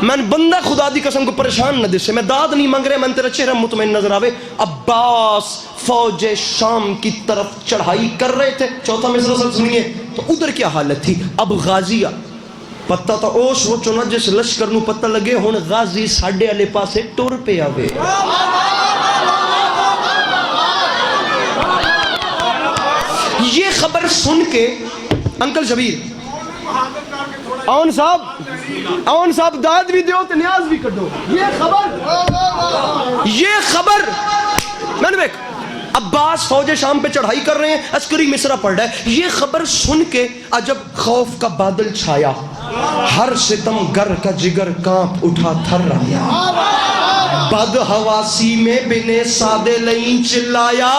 میں بندہ خدا دی قسم کو پریشان نہ دے سے میں داد نہیں مانگ رہے میں تیرا چہرہ مطمئن نظر آوے عباس فوج شام کی طرف چڑھائی کر رہے تھے چوتھا مصرع سب سنیے تو ادھر کیا حالت تھی اب غازیہ پتہ تا اوش وہ چونا جس لشکر نو پتہ لگے ہون غازی ساڑھے علی پاسے ٹور پہ آوے یہ خبر سن کے انکل شبیر آن صاحب داد بھی دیو تو نیاز بھی کر دو یہ خبر میں نے دیکھ عباس فوج شام پہ چڑھائی کر رہے ہیں عسکری مصرع پڑھ رہا ہے یہ خبر سن کے عجب خوف کا بادل چھایا ہر ستم گر کا جگر کانپ اٹھا تھر رہا بد حواسی میں بنے سادے لئیں چلایا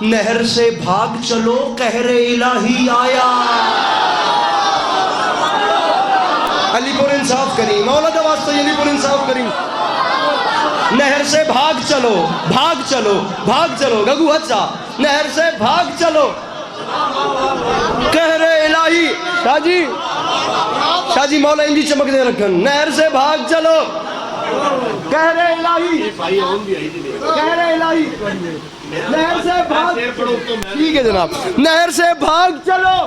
نہر سے بھاگ چلو قہر الہی آیا علی پور انصاف کریں مولا دا واسطہ علی پور انصاف کریں نہر سے بھاگ چلو گگو حدثہ نہر سے بھاگ چلو قہر الہی شاہ جی مولا انجی چمک دے رکھن نہر سے بھاگ چلو قہر الہی نہر سے بھاگ ٹھیک ہے جناب نہر سے بھاگ چلو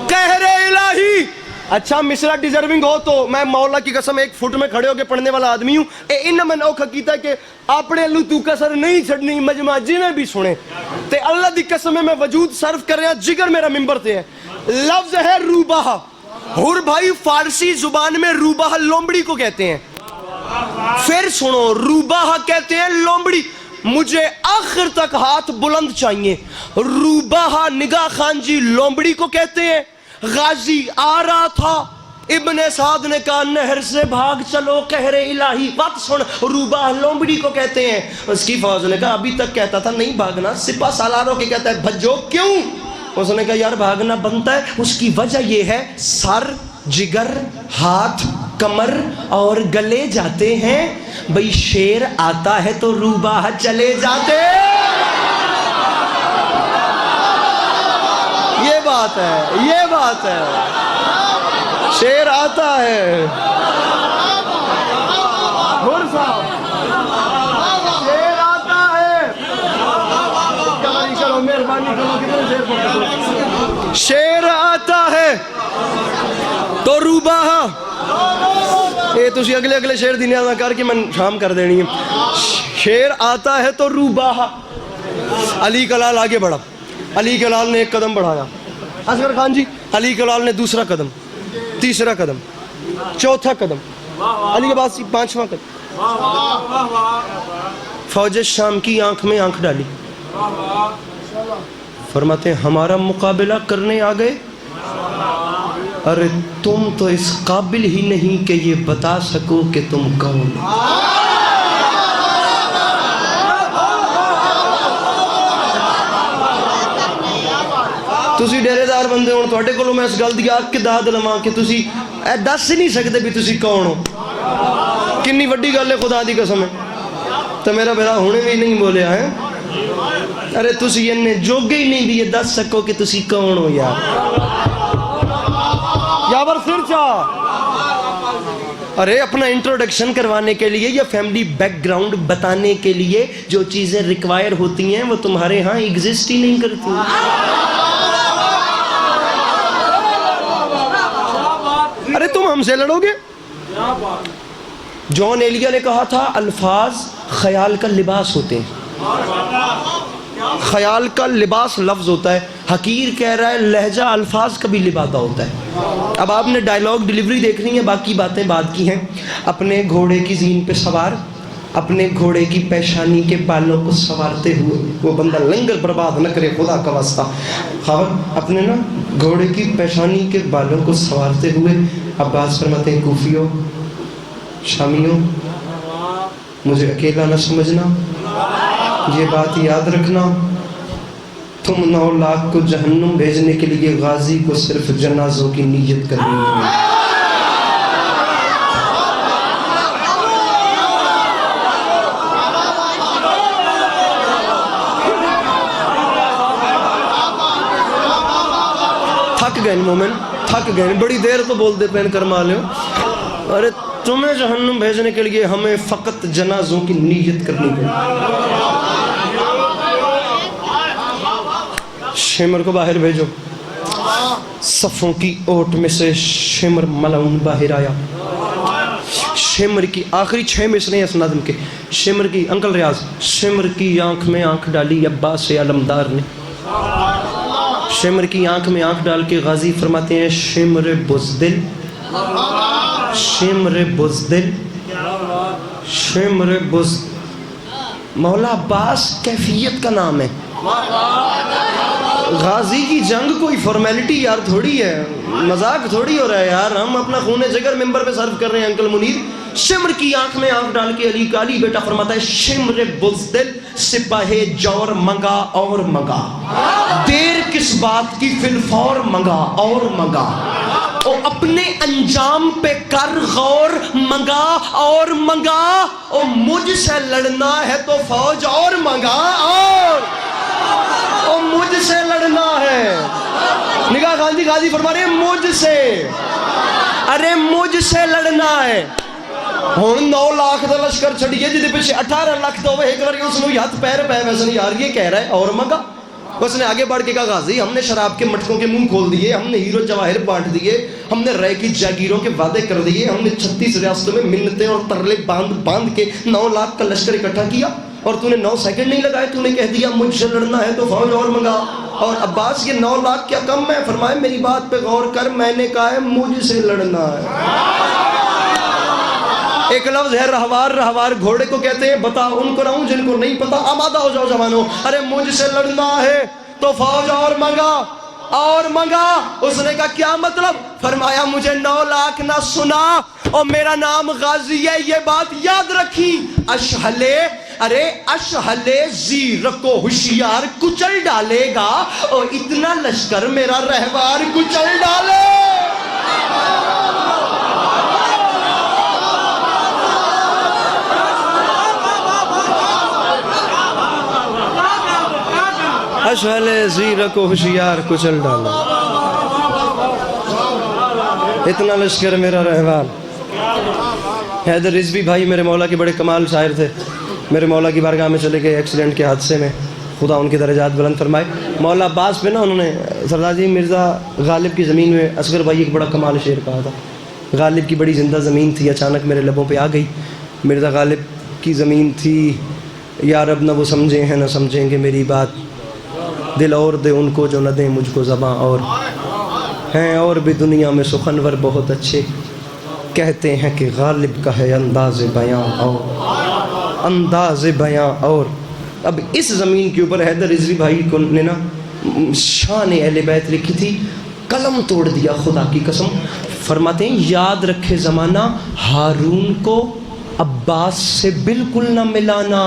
قہر الہی اچھا مصرع ڈیزرونگ ہو تو میں مولا کی قسم ایک فٹ میں کھڑے ہو کے پڑھنے والا آدمی ہوں ان میں نوکھا کیتا کہ اپنے لو تو کسر نہیں چھڑنی مجمع جنہیں بھی سنے تے اللہ دی قسم میں وجود صرف کر رہے ہیں جگر میرا ممبر تے ہے لفظ ہے روباہ ہور بھائی فارسی زبان میں روباہ لومبڑی کو کہتے ہیں پھر سنو روباہ کہتے ہیں لومبڑی مجھے آخر تک ہاتھ بلند چاہیے روباہ نگاہ خان جی لومبڑی کو کہتے ہیں غازی آ رہا تھا ابن سعد نے کہا نہر سے بھاگ چلو قہر الہی بات سن روباہ لومبڑی کو کہتے ہیں اس کی فوج نے کہا ابھی تک کہتا تھا نہیں بھاگنا سپاہ سالاروں کے کہتا ہے بھجو کیوں اس نے کہا یار بھاگنا بنتا ہے اس کی وجہ یہ ہے سر جگر ہاتھ کمر اور گلے جاتے ہیں بھئی شیر آتا ہے تو روباہ چلے جاتے بات ہے، یہ بات ہے، شیر آتا ہے غور صاحب، شیر آتا ہے، مہربانی کرو، شیر آتا ہے تو روباہا، یہ تسی اگلے اگلے شیر دی نیازہ کر کے میں شام کر دینی ہے، شیر آتا ہے تو روباہا۔ علی کلال آگے بڑھا، علی کلال نے ایک قدم بڑھایا، اصغر خان جی، علی کلال نے دوسرا قدم، تیسرا قدم، چوتھا قدم، علی کے بعد پانچواں قدم، فوج شام کی آنکھ میں آنکھ ڈالی، فرماتے ہیں ہمارا مقابلہ کرنے آ گئے، ارے تم تو اس قابل ہی نہیں کہ یہ بتا سکو کہ تم کون۔ تسی ڈیرے دار بندے ہون، تواڈے کولوں میں اس گل دی آگ کے داد لواں کہ تسی اے دس ہی نہیں سکتے بھی تسی کون ہو، کنی وڈی گل ہے، خدا دی قسم ہے، تو میرا بھرا ہونے بھی نہیں بولیا ہے، ارے تسی انہیں جوگے ہی نہیں بھی یہ دس سکو کہ تسی کون ہو یار، یاور سر چاہ۔ ارے اپنا انٹروڈکشن کروانے کے لیے یا فیملی بیک گراؤنڈ بتانے کے لیے جو چیزیں ریکوائر ہوتی ہیں وہ تمہارے ہاں ایگزسٹ ہی نہیں کرتی۔ ارے تم ہم سے لڑو گے؟ جون ایلیا نے کہا تھا الفاظ خیال کا لباس ہوتے ہیں، خیال کا لباس لفظ ہوتا ہے، حقیر کہہ رہا ہے لہجہ الفاظ کا بھی لبادہ ہوتا ہے۔ اب آپ نے ڈائیلاگ ڈیلیوری دیکھنی ہے، باقی باتیں بعد کی ہیں۔ اپنے گھوڑے کی زین پہ سوار، اپنے گھوڑے کی پیشانی کے بالوں کو سوارتے ہوئے، وہ بندہ لنگر برباد نہ کرے خدا کا واسطہ، خبر اپنے نا گھوڑے کی پیشانی کے بالوں کو سوارتے ہوئے عباس فرماتے ہیں کوفیوں، شامیوں، مجھے اکیلا نہ سمجھنا، یہ بات یاد رکھنا، تم 9 لاکھ کو جہنم بھیجنے کے لیے غازی کو صرف جنازوں کی نیت کرنی ہے۔ تھک گئے مومن، تھک گئے، بڑی دیر تو بولتے پین کرما لے، ارے تمہیں جہنم بھیجنے کے لیے ہمیں فقط جنازوں کی نیت کرنی ہے۔ شمر کو باہر بھیجو، صفوں کی اوٹ میں سے شمر ملعون باہر آیا، شمر کی آخری 6 مصرے ہیں اس نظم کے، شمر کی انکل ریاض، شمر کی آنکھ میں آنکھ ڈالی عباس علمدار نے، شمر کی آنکھ میں آنکھ ڈال کے غازی فرماتے ہیں شمر بزدل، شمر بزدل، شمر بزدل، مولا عباس کیفیت کا نام ہے۔ غازی کی جنگ کوئی فارمیلٹی یار تھوڑی ہے، مذاق تھوڑی ہو رہا ہے یار، ہم اپنا خون جگر ممبر پہ صرف کر رہے ہیں انکل منیر۔ شمر کی آنکھ میں آنکھ ڈال کے علی کالی بیٹا فرماتا ہے شمر بزدل، سپاہ جور منگا اور منگا، دیر کس بات کی فی الفور منگا اور منگا، او اپنے انجام پہ کر غور منگا اور منگا، او مجھ سے لڑنا ہے تو فوج اور منگا اور مجھ سے لڑنا ہے۔ نگاہ خان جی غازی فرما رہے ہیں مجھ سے، ارے مجھ سے لڑنا ہے۔ ہون 9 لاکھ دا لشکر چھڑیے جدے پیچھے 18 لاکھ دو ایک بار اس نو ہاتھ پیر پہ ویسے نہیں یار، یہ کہہ رہا ہے اور منگا۔ اس نے آگے بڑھ کے کہا غازی ہم نے شراب کے مٹکوں کے منہ کھول دیے، ہم نے ہیرو جواہر بانٹ دیے، ہم نے رے کی جاگیروں کے وعدے کر دیے، ہم نے 36 ریاستوں میں منتیں اور ترلے باندھ کے 9 لاکھ کا لشکر اکٹھا کیا، اور تو نے 9 سیکنڈ نہیں لگائے، تو نے کہہ دیا مجھ سے لڑنا ہے تو فوج اور منگا۔ اور عباس یہ 9 لاکھ کیا کم ہے؟ فرمائے میری بات پہ غور کر، میں نے کہا ہے مجھ سے لڑنا ہے۔ ایک لفظ ہے رہوار، رہوار گھوڑے کو کہتے ہیں، بتا ان کو رہوں جن کو نہیں پتا، آمادہ ہو جاؤ جوانوں، ارے مجھ سے لڑنا ہے تو فوج اور منگا اور منگا۔ اس نے کہا کیا مطلب؟ فرمایا مجھے 9 لاکھ نہ سنا اور میرا نام غازی ہے، یہ بات یاد رکھی۔ اشہلے، ارے اشہلے زیر کو ہوشیار کچل ڈالے گا، اور اتنا لشکر میرا رہوار کچل ڈالے۔ اشہلے زیر کو ہوشیار کچل ڈالا۔ اتنا لشکر میرا رہوان. حیدر رضوی بھائی میرے مولا کے بڑے کمال شاعر تھے. میرے مولا کی بارگاہ میں چلے گئے ایکسیڈنٹ کے حادثے میں, خدا ان کے درجات بلند فرمائے. مولا عباس پہ نا انہوں نے سردار جی مرزا غالب کی زمین میں اصغر بھائی ایک بڑا کمال شعر کہا تھا. غالب کی بڑی زندہ زمین تھی, اچانک میرے لبوں پہ آ گئی. مرزا غالب کی زمین تھی, یا رب نہ وہ سمجھیں ہیں نہ سمجھیں گے میری بات, دل اور دے ان کو جو نہ دیں مجھ کو زباں, اور ہیں اور بھی دنیا میں سخنور بہت اچھے, کہتے ہیں کہ غالب کا ہے انداز بیاں اور انداز بیاں. اور اب اس زمین کے اوپر حیدر رضوی بھائی کو نے نا شان اہل بیت لکھی تھی, قلم توڑ دیا خدا کی قسم. فرماتے ہیں یاد رکھے زمانہ ہارون کو عباس سے بالکل نہ ملانا,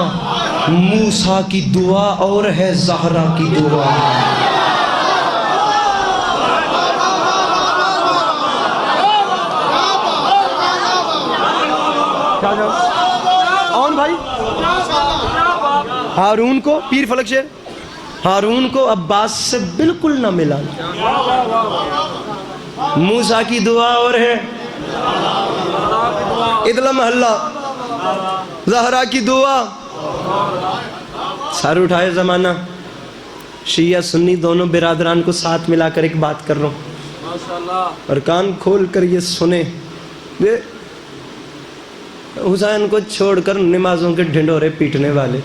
موسیٰ کی دعا اور ہے زہرا کی دعا. بھائی ہارون کو, پیر فلک شیر, ہارون کو عباس سے بالکل نہ ملانا, موسیٰ کی دعا اور ہے ادلا محلہ زہرا کی دعا. سر اٹھائے زمانہ, شیعہ سنی دونوں برادران کو ساتھ ملا کر ایک بات کر رہا ہوں, اور کان کھول کر یہ سنیں. حسین کو چھوڑ کر نمازوں کے ڈھنڈورے پیٹنے والے,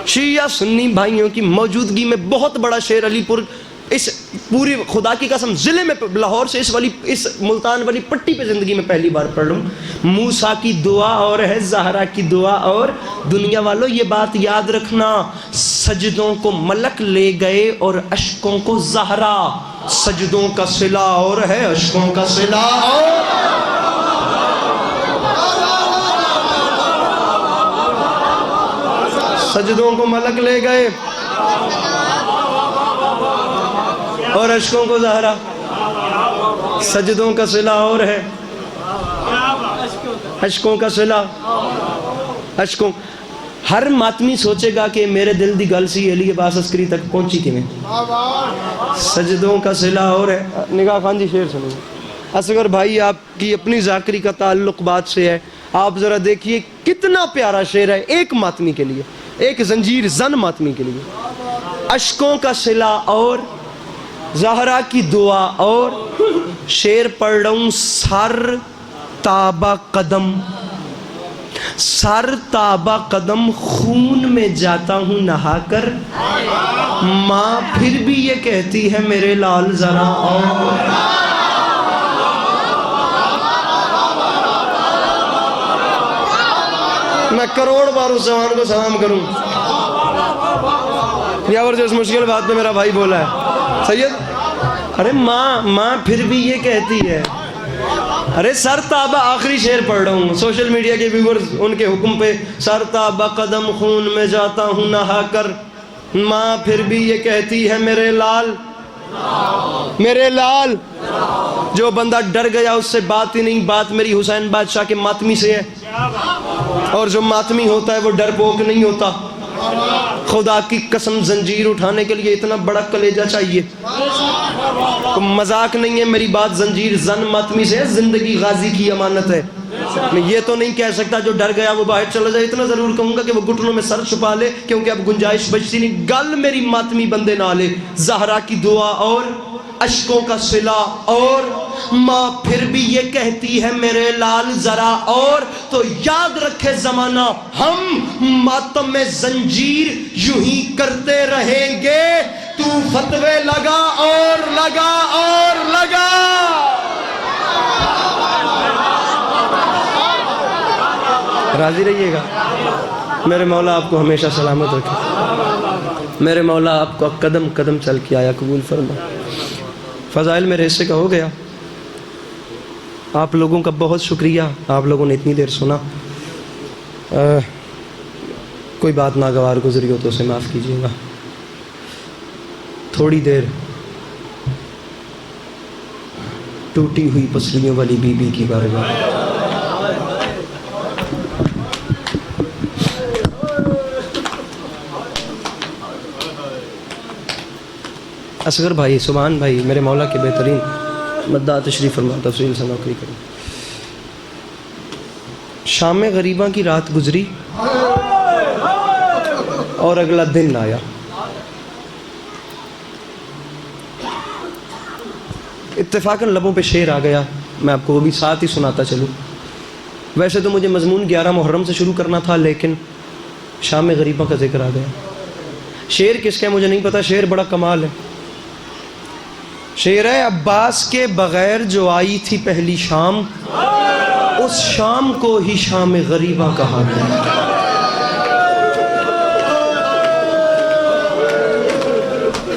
شیعہ سنی بھائیوں کی موجودگی میں بہت بڑا شعر علی پور, اس پوری خدا کی قسم ضلع میں لاہور سے اس ملتان والی پٹی پہ زندگی میں پہلی بار پڑھ لوں. موسیٰ کی دعا اور ہے زہرا کی دعا. اور دنیا والوں یہ بات یاد رکھنا, سجدوں کو ملک لے گئے اور اشکوں کو زہرا, سجدوں کا صلہ اور ہے اشکوں کا صلہ. سجدوں کو ملک لے گئے اور اشکوں کو زہرا, سجدوں کا صلہ اور ہے اشکوں کا صلہ. اشکوں, ہر ماتمی سوچے گا کہ میرے دل دی گل سی علی عباس عسکری تک پہنچی کیویں, سجدوں کا صلہ اور ہے. نگاہ خان جی شعر سنیں. اصغر بھائی آپ کی اپنی ذاکری کا تعلق بات سے ہے, آپ ذرا دیکھیے کتنا پیارا شعر ہے ایک ماتمی کے لیے, ایک زنجیر زن ماتمی کے لیے. اشکوں کا صلہ اور زہرا کی دعا. اور شعر پڑھ رہا ہوں. سر تابہ قدم, سر تابہ قدم خون میں جاتا ہوں نہا کر, ماں پھر بھی یہ کہتی ہے میرے لال ذرا اور. میں کروڑ بار اس جوان کو سلام کروں, یا اور جو اس مشکل بات پہ میرا بھائی بولا ہے سید. ارے ماں پھر بھی یہ کہتی ہے. ارے سر تابہ, آخری شعر پڑھ رہا ہوں, سوشل میڈیا کے ویورز ان کے حکم پہ. سر تابہ قدم خون میں جاتا ہوں نہا کر, ماں پھر بھی یہ کہتی ہے میرے لال, میرے لال. جو بندہ ڈر گیا اس سے بات ہی نہیں, بات میری حسین بادشاہ کے ماتمی سے ہے, اور جو ماتمی ہوتا ہے وہ ڈرپوک نہیں ہوتا. خدا کی قسم زنجیر اٹھانے کے لیے اتنا بڑا کلیجہ چاہیے, مذاق نہیں ہے میری بات. زنجیر زن ماتمی سے ہے, زندگی غازی کی امانت ہے. میں یہ تو نہیں کہہ سکتا جو ڈر گیا وہ باہر چلا جائے, اتنا ضرور کہوں گا کہ وہ گھٹنوں میں سر چھپا لے, کیونکہ اب گنجائش بچتی نہیں. گل میری ماتمی بندے نہ لے, زہرا کی دعا اور اشکوں کا صلہ, اور ماں پھر بھی یہ کہتی ہے میرے لال ذرا اور. تو یاد رکھے زمانہ ہم ماتم میں زنجیر یوں ہی کرتے رہیں گے, تو فتوے لگا اور لگا اور لگا. راضی رہیے گا. میرے مولا آپ کو ہمیشہ سلامت رکھے, میرے مولا آپ کو قدم قدم چل کے آیا قبول فرما. فضائل میرے حصے کا ہو گیا. آپ لوگوں کا بہت شکریہ, آپ لوگوں نے اتنی دیر سنا. کوئی بات ناگوار گزری ہو تو اسے معاف کیجیے گا. تھوڑی دیر ٹوٹی ہوئی پسلیوں والی بی بی کی بارگاہ. اصغر بھائی، سبحان بھائی، میرے مولا کے بہترین مدعا تشریف فرما، تفصیل سے نوکری کریں۔ شام غریباں کی رات گزری اور اگلا دن آیا۔ اتفاقاً لبوں پہ شعر آ گیا، میں آپ کو وہ بھی ساتھ ہی سناتا چلوں۔ ویسے تو مجھے مضمون 11 محرم سے شروع کرنا تھا، لیکن شام غریباں کا ذکر آ گیا۔ شعر کس کا ہے مجھے نہیں پتا، شعر بڑا کمال ہے۔ شعر ہے: عباس کے بغیر جو آئی تھی پہلی شام، اس شام کو ہی شام غریباں کہا گیا۔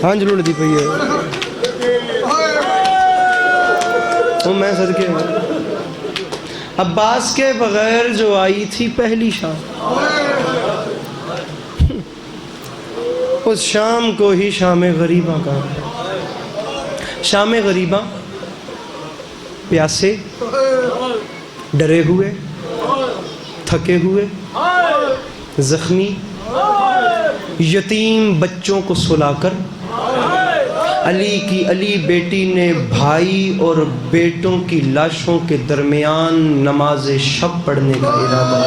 ہاں جلوڑ دی پئی ہے وہ میں صدقے عباس کے بغیر جو آئی تھی پہلی شام، اس شام کو ہی شام غریباں کا۔ شام غریباں پیاسے، ڈرے ہوئے، تھکے ہوئے، زخمی، یتیم بچوں کو سلا کر علی کی علی بیٹی نے بھائی اور بیٹوں کی لاشوں کے درمیان نماز شب پڑھنے کا ارادہ۔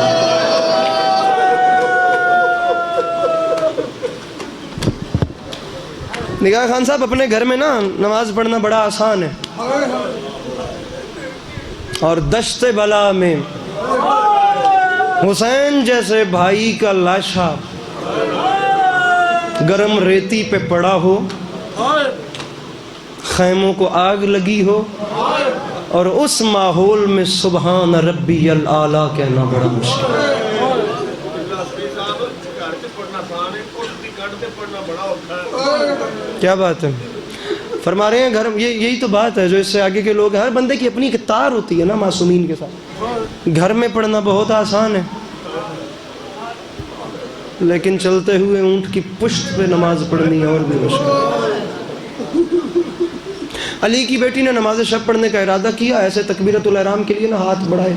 نگاہ خان صاحب، اپنے گھر میں نا نماز پڑھنا بڑا آسان ہے، اور دشت بلا میں حسین جیسے بھائی کا لاشا گرم ریتی پہ پڑا ہو، خیموں کو آگ لگی ہو، اور اس ماحول میں سبحان ربی الاعلیٰ کہنا بڑا مشکل ہے۔ کیا بات ہے، فرما رہے ہیں گھر، یہی تو بات ہے جو اس سے آگے کے لوگ، ہر بندے کی اپنی ایک تار ہوتی ہے نا معصومین کے ساتھ۔ گھر میں پڑھنا بہت آسان ہے، لیکن چلتے ہوئے اونٹ کی پشت پہ نماز پڑھنی اور بھی مشکل ہے۔ علی کی بیٹی نے نماز شب پڑھنے کا ارادہ کیا، ایسے تکبیرۃ الاحرام کے لیے نا ہاتھ بڑھائے،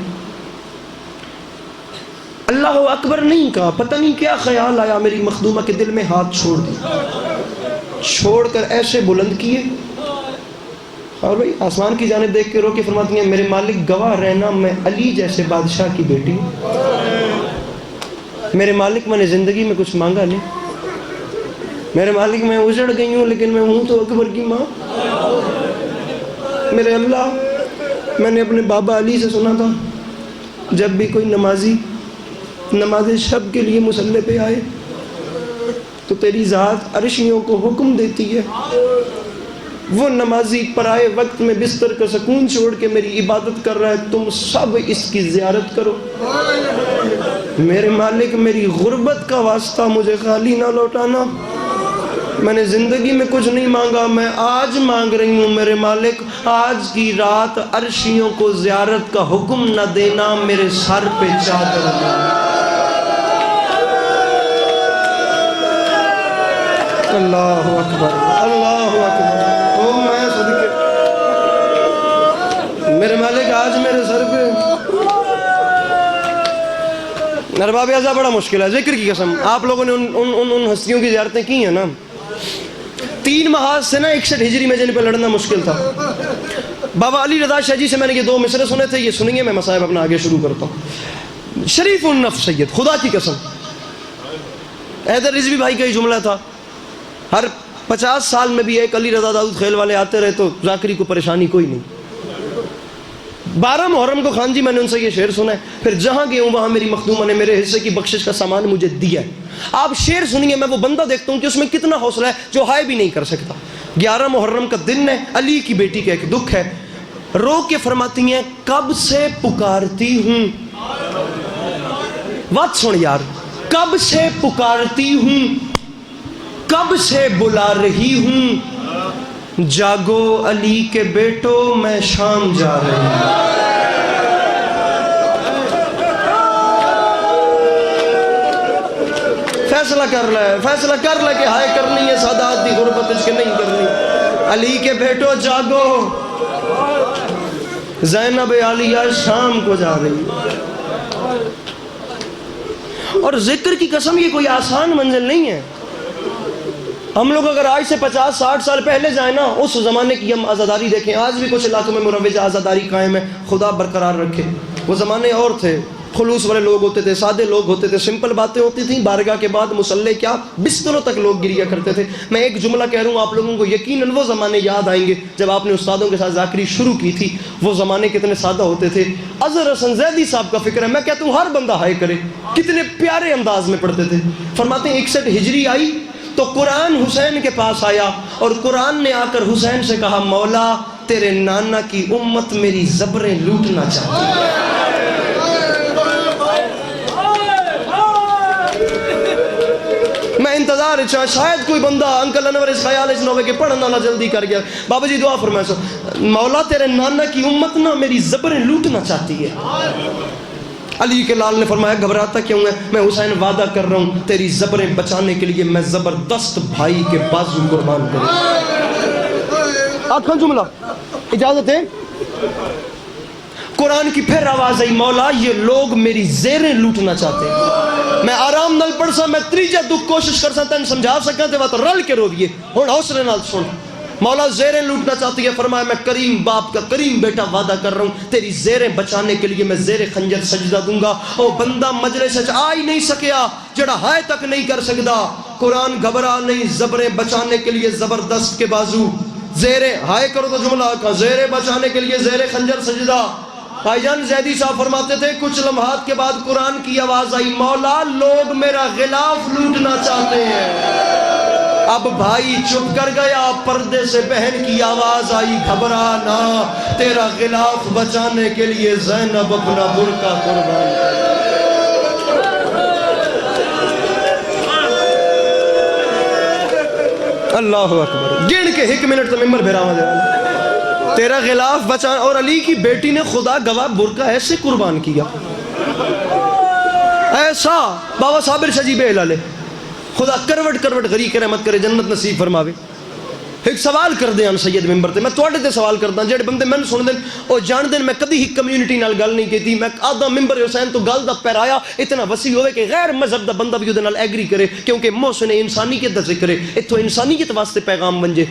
اللہ اکبر نہیں کہا، پتہ نہیں کیا خیال آیا میری مخدومہ کے دل میں، ہاتھ چھوڑ دیا، چھوڑ کر ایسے بلند کیے، اور بھائی آسمان کی جانب دیکھ کے رو کے فرماتی ہیں: میرے مالک گواہ رہنا، میں علی جیسے بادشاہ کی بیٹی ہوں، میرے مالک میں نے زندگی میں کچھ مانگا نہیں، میرے مالک میں اجڑ گئی ہوں لیکن میں ہوں تو اکبر کی ماں، میرے اللہ میں نے اپنے بابا علی سے سنا تھا جب بھی کوئی نمازی نماز شب کے لیے مصلی پہ آئے تو تیری ذات عرشیوں کو حکم دیتی ہے وہ نمازی پرائے وقت میں بستر کا سکون چھوڑ کے میری عبادت کر رہا ہے، تم سب اس کی زیارت کرو۔ میرے مالک میری غربت کا واسطہ مجھے خالی نہ لوٹانا، میں نے زندگی میں کچھ نہیں مانگا، میں آج مانگ رہی ہوں میرے مالک، آج کی رات عرشیوں کو زیارت کا حکم نہ دینا، میرے سر پہ چادر دینا۔ اللہ اکبر، اللہ اکبر، او میں صدقے، میرے مالک آج میرے سر پہ۔ ارباب اعضاء بڑا مشکل ہے، ذکر کی قسم، آپ لوگوں نے ان ہستیوں کی زیارتیں کی ہیں نا، 3 محاذ سے نا 61 ہجری میں جن پہ لڑنا مشکل تھا۔ بابا علی رضا شاہ جی سے میں نے یہ 2 مصرے سنے تھے، یہ سنیں گے، میں مصائب اپنا آگے شروع کرتا ہوں۔ شریف النفس سید، خدا کی قسم، حیدر رضوی بھائی کا یہ جملہ تھا، ہر 50 سال میں بھی ایک علی رضا داؤد خیل والے آتے رہے تو ذاکری کو پریشانی کوئی نہیں۔ 12 محرم کو خان جی میں نے ان سے یہ شعر سنا ہے، پھر جہاں گئے ہوں وہاں میری مخدومہ نے میرے حصے کی بخشش کا سامان مجھے دیا ہے۔ آپ شعر سنیے، میں وہ بندہ دیکھتا ہوں کہ اس میں کتنا حوصلہ ہے جو ہائے بھی نہیں کر سکتا۔ 11 محرم کا دن ہے، علی کی بیٹی کا ایک دکھ ہے، رو کے فرماتی ہیں: کب سے پکارتی ہوں، بات سن یار، کب سے پکارتی ہوں، کب سے بلا رہی ہوں، جاگو علی کے بیٹو میں شام جا رہی ہوں۔ فیصلہ کر لے، فیصلہ کر لے کہ ہائے کرنی ہے سادات دی غربت اس کے نہیں کرنی، علی کے بیٹو جاگو، زینب عالیہ شام کو جا رہی ہے۔ اور ذکر کی قسم یہ کوئی آسان منزل نہیں ہے، ہم لوگ اگر آج سے 50-60 سال پہلے جائیں نا، اس زمانے کی ہم آزاداری دیکھیں، آج بھی کچھ علاقوں میں مروج آزاداری قائم ہے، خدا برقرار رکھے۔ وہ زمانے اور تھے، خلوص والے لوگ ہوتے تھے، سادے لوگ ہوتے تھے، سمپل باتیں ہوتی تھیں، بارگاہ کے بعد مصلی کیا بستروں تک لوگ گریا کرتے تھے۔ میں ایک جملہ کہہ رہا ہوں، آپ لوگوں کو یقیناً وہ زمانے یاد آئیں گے جب آپ نے استادوں کے ساتھ ذاکری شروع کی تھی۔ وہ زمانے کتنے سادہ ہوتے تھے۔ اظہر حسن زیدی صاحب کا فکر ہے، میں کہتا ہوں ہر بندہ ہائے کرے، کتنے پیارے انداز میں پڑھتے تھے۔ فرماتے ہیں 61 ہجری آئی تو قرآن حسین کے پاس آیا، اور قرآن نے آ کر حسین سے کہا، مولا تیرے نانا کی امت میری زبریں لوٹنا چاہتی ہے۔ میں انتظار شاید کوئی بندہ انکل انور اس خیال اس نوے کے پڑھنا نہ جلدی کر گیا، بابا جی دعا فرمائے سو، مولا تیرے نانا کی امت نہ میری زبریں لوٹنا چاہتی ہے۔ علی کے لال نے فرمایا گھبراتا کیوں ہے، میں حسین وعدہ کر رہا ہوں تیری زبریں بچانے کے لیے میں زبردست بھائی کے بازو قربان کروں۔ آخر جملہ اجازت ہے؟ قرآن کی پھر آواز آئی، مولا یہ لوگ میری زیریں لوٹنا چاہتے ہیں۔ میں آرام نال پڑھ سا، میں تریجا دکھ کوشش کر سا تین سمجھا سکا تے وقت رل کے رو دیے، ہون حوصلے نال سن۔ مولا زیریں لوٹنا چاہتی ہے، فرمایا میں کریم باپ کا کریم بیٹا وعدہ کر رہا ہوں تیری زیریں بچانے کے لیے میں زیر خنجر سجدہ دوں گا۔ او بندہ مجلس سے آ ہی نہیں سکیا جڑا ہائے تک نہیں کر سکدا۔ قرآن گھبرا نہیں، زبریں بچانے کے لیے زبردست کے بازو، زیریں ہائے کرو تو جملہ کا زیریں بچانے کے لیے زیر خنجر سجدہ۔ بھائی جان زیدی صاحب فرماتے تھے کچھ لمحات کے بعد قرآن کی آواز آئی، مولا لوگ میرا غلاف لوٹنا چاہتے ہیں۔ اب بھائی چپ کر گیا، پردے سے بہن کی آواز آئی، گھبرا نہ تیرا غلاف بچانے کے لیے زینب اپنا برقع قربان کرے۔ اللہ اکبر، گن کے 1 منٹ تو ممبر بھیرا ہوا جائے، تیرا غلاف بچان۔ اور علی کی بیٹی نے خدا گواہ برقع ایسے قربان کیا، ایسا بابا صابر شجیب لالے، خدا کروٹ کروٹ غریق رحمت کرے، جنت نصیب فرماوے۔ ایک سوال کر دیں سید ممبر تے، میں تواڈے تے سوال کردا جڑے بندے میں سن دین او جان دین میں کدی ہی کمیونٹی نال گل نہیں کیتی، میں آدھا ممبر حسین تو گل دا پیرایا اتنا وسیع ہوئے کہ غیر مذہب دا بندہ بھی اودے نال ایگری کرے، کیونکہ محسن انسانیت دا ذکر ہے، اتھو انسانیت واسطے پیغام بن جے۔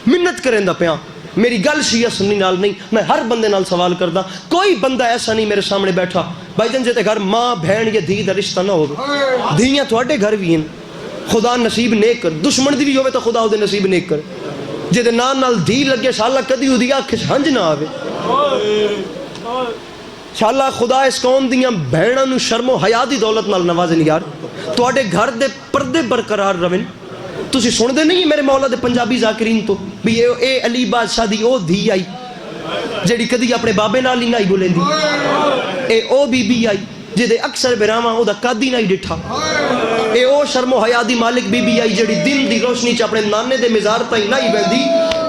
منت کریندا پیاں، میری گل شیعہ سنی نال نہیں، میں ہر بندے نال سوال کردا، کوئی بندہ ایسا نہیں میرے سامنے بیٹھا بھائی جان جے تے گھر ماں بہن یا دھی دا رشتہ نہ ہوگا، دھیاں تواڈے گھر بھی ہیں، خدا نصیب نیک کر، دشمن دی بھی ہوئے تو خدا اودے نصیب نیک کر، جے دے نال دھی لگے شاءاللہ کدی اودی اکھ ہنج نہ آوے، شاءاللہ خدا اس قوم دیاں بہناں نو شرم و حیا دی دولت نال نوازن یار، تواڈے گھر دے پردے برقرار رہن۔ تسی سن دے نہیں میرے مولا دے پنجابی ذاکرین تو بھی اے علی بادشاہ دی او دھی آئی جیڑی کدی اپنے بابے نال ہی نہیں بولیندی، اے او بی بی آئی جے دے اکثر براواں او دا قد ہی نہیں ڈٹھا، اے او شرم و حیا دی مالک بی بی آئی جیڑی دن دی روشنی چ اپنے نانے دے مزار تائیں نہیں ویندی۔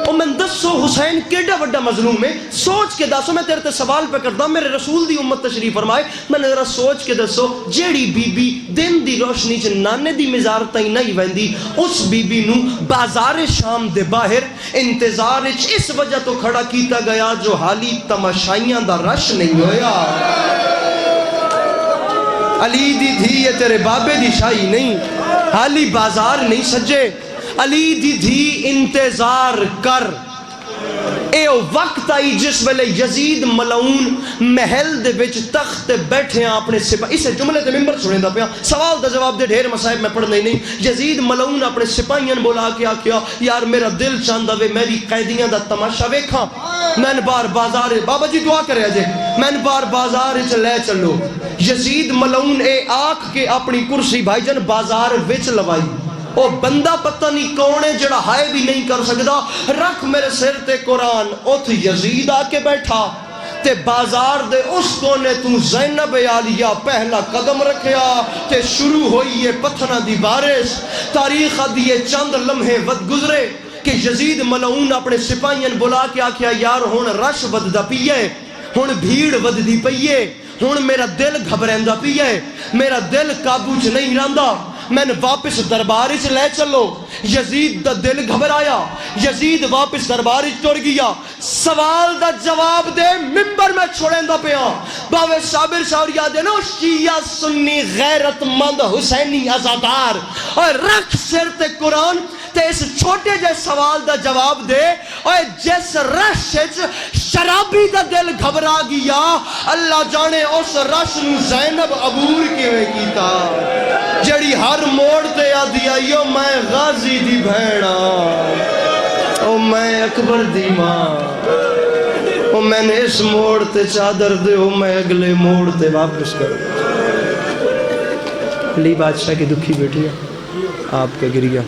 او میں دسو حسین کیڈا وڈا مظلوم ہے، سوچ کے دسو، میں تیرے تے سوال پہ کردا، میرے رسول دی امت تشریف فرمائے، میں نے ذرا سوچ کے دسو جیڑی بی بی دن دی روشنی چ نانے دی مزار تائیں نہیں ویندی، اس بی بی نو بازار شام دے باہر انتظار وچ اس وجہ تو کھڑا کیتا گیا جو حالی تماشائیاں دا رش نہیں ہویا۔ علی دی دھی ہے تیرے بابے دی شاہی نہیں، حالی بازار نہیں سجے، علی دی دھی انتظار کر۔ اے وقت آئی جس ویلے یزید ملعون محل دے وچ تخت بیٹھے ہیں اپنے سپاہی، اسے جملے تے ممبر سنے دا پیا، سوال دا جواب دے ڈھیر مسائب میں پڑھنے نہیں۔ یزید ملعون اپنے سپاہیاں بولا کے آکھیا یار میرا دل چاہندا وے میری قیدیاں دا تماشا ویکھاں، میں بار بازار، بابا جی دعا کرے جے، میں بار بازار وچ لے چلو۔ یزید ملعون اے آکھ کے اپنی کرسی بھائی جان بازار وچ لوائی، او بندہ پتہ نہیں کون ہے جڑا ہائے بھی نہیں کر سکدا، رکھ میرے سر تے قرآن، اتھ یزید آ کے بیٹھا تے بازار دے اس کونے تو زینب عالیہ پہلا قدم رکھیا تے شروع ہوئی ہے پتھراں دی بارش۔ تاریخ دیے چند لمحے ود گزرے کہ یزید ملعون اپنے سپاہیاں بلا کے آکھیا یار ہن رش وددا پیے، ہن بھیڑ وددی پیے، ہن میرا دل گھبریندا پیے، میرا دل قابو چ نہیں رہندا، میں نے واپس دربار چ لے چلو۔ یزید دا دل گھبرایا، یزید واپس دربار چ ٹر گیا، سوال دا جواب دے ممبر میں چھوڑیندا پیا۔ باوے صابر شاوریا دے نا شیعہ سنی غیرت مند حسینی عزادار، اور رکھ سر تے قرآن تے اس چھوٹے جے سوال دا جواب دے اوے جس رش شرابی دا دل گھبرا گیا اللہ جانے اس رش نو زینب عبور کیویں کیتا جڑی ہر موڑ تے آدھی آئیو میں غازی دی بھیڑا او میں اکبر دی ماں او میں نے اس موڑ تے چادر دے او میں اگلے موڑ تے واپس کر علی بادشاہ کی دکھی بیٹی ہے آپ کا گریا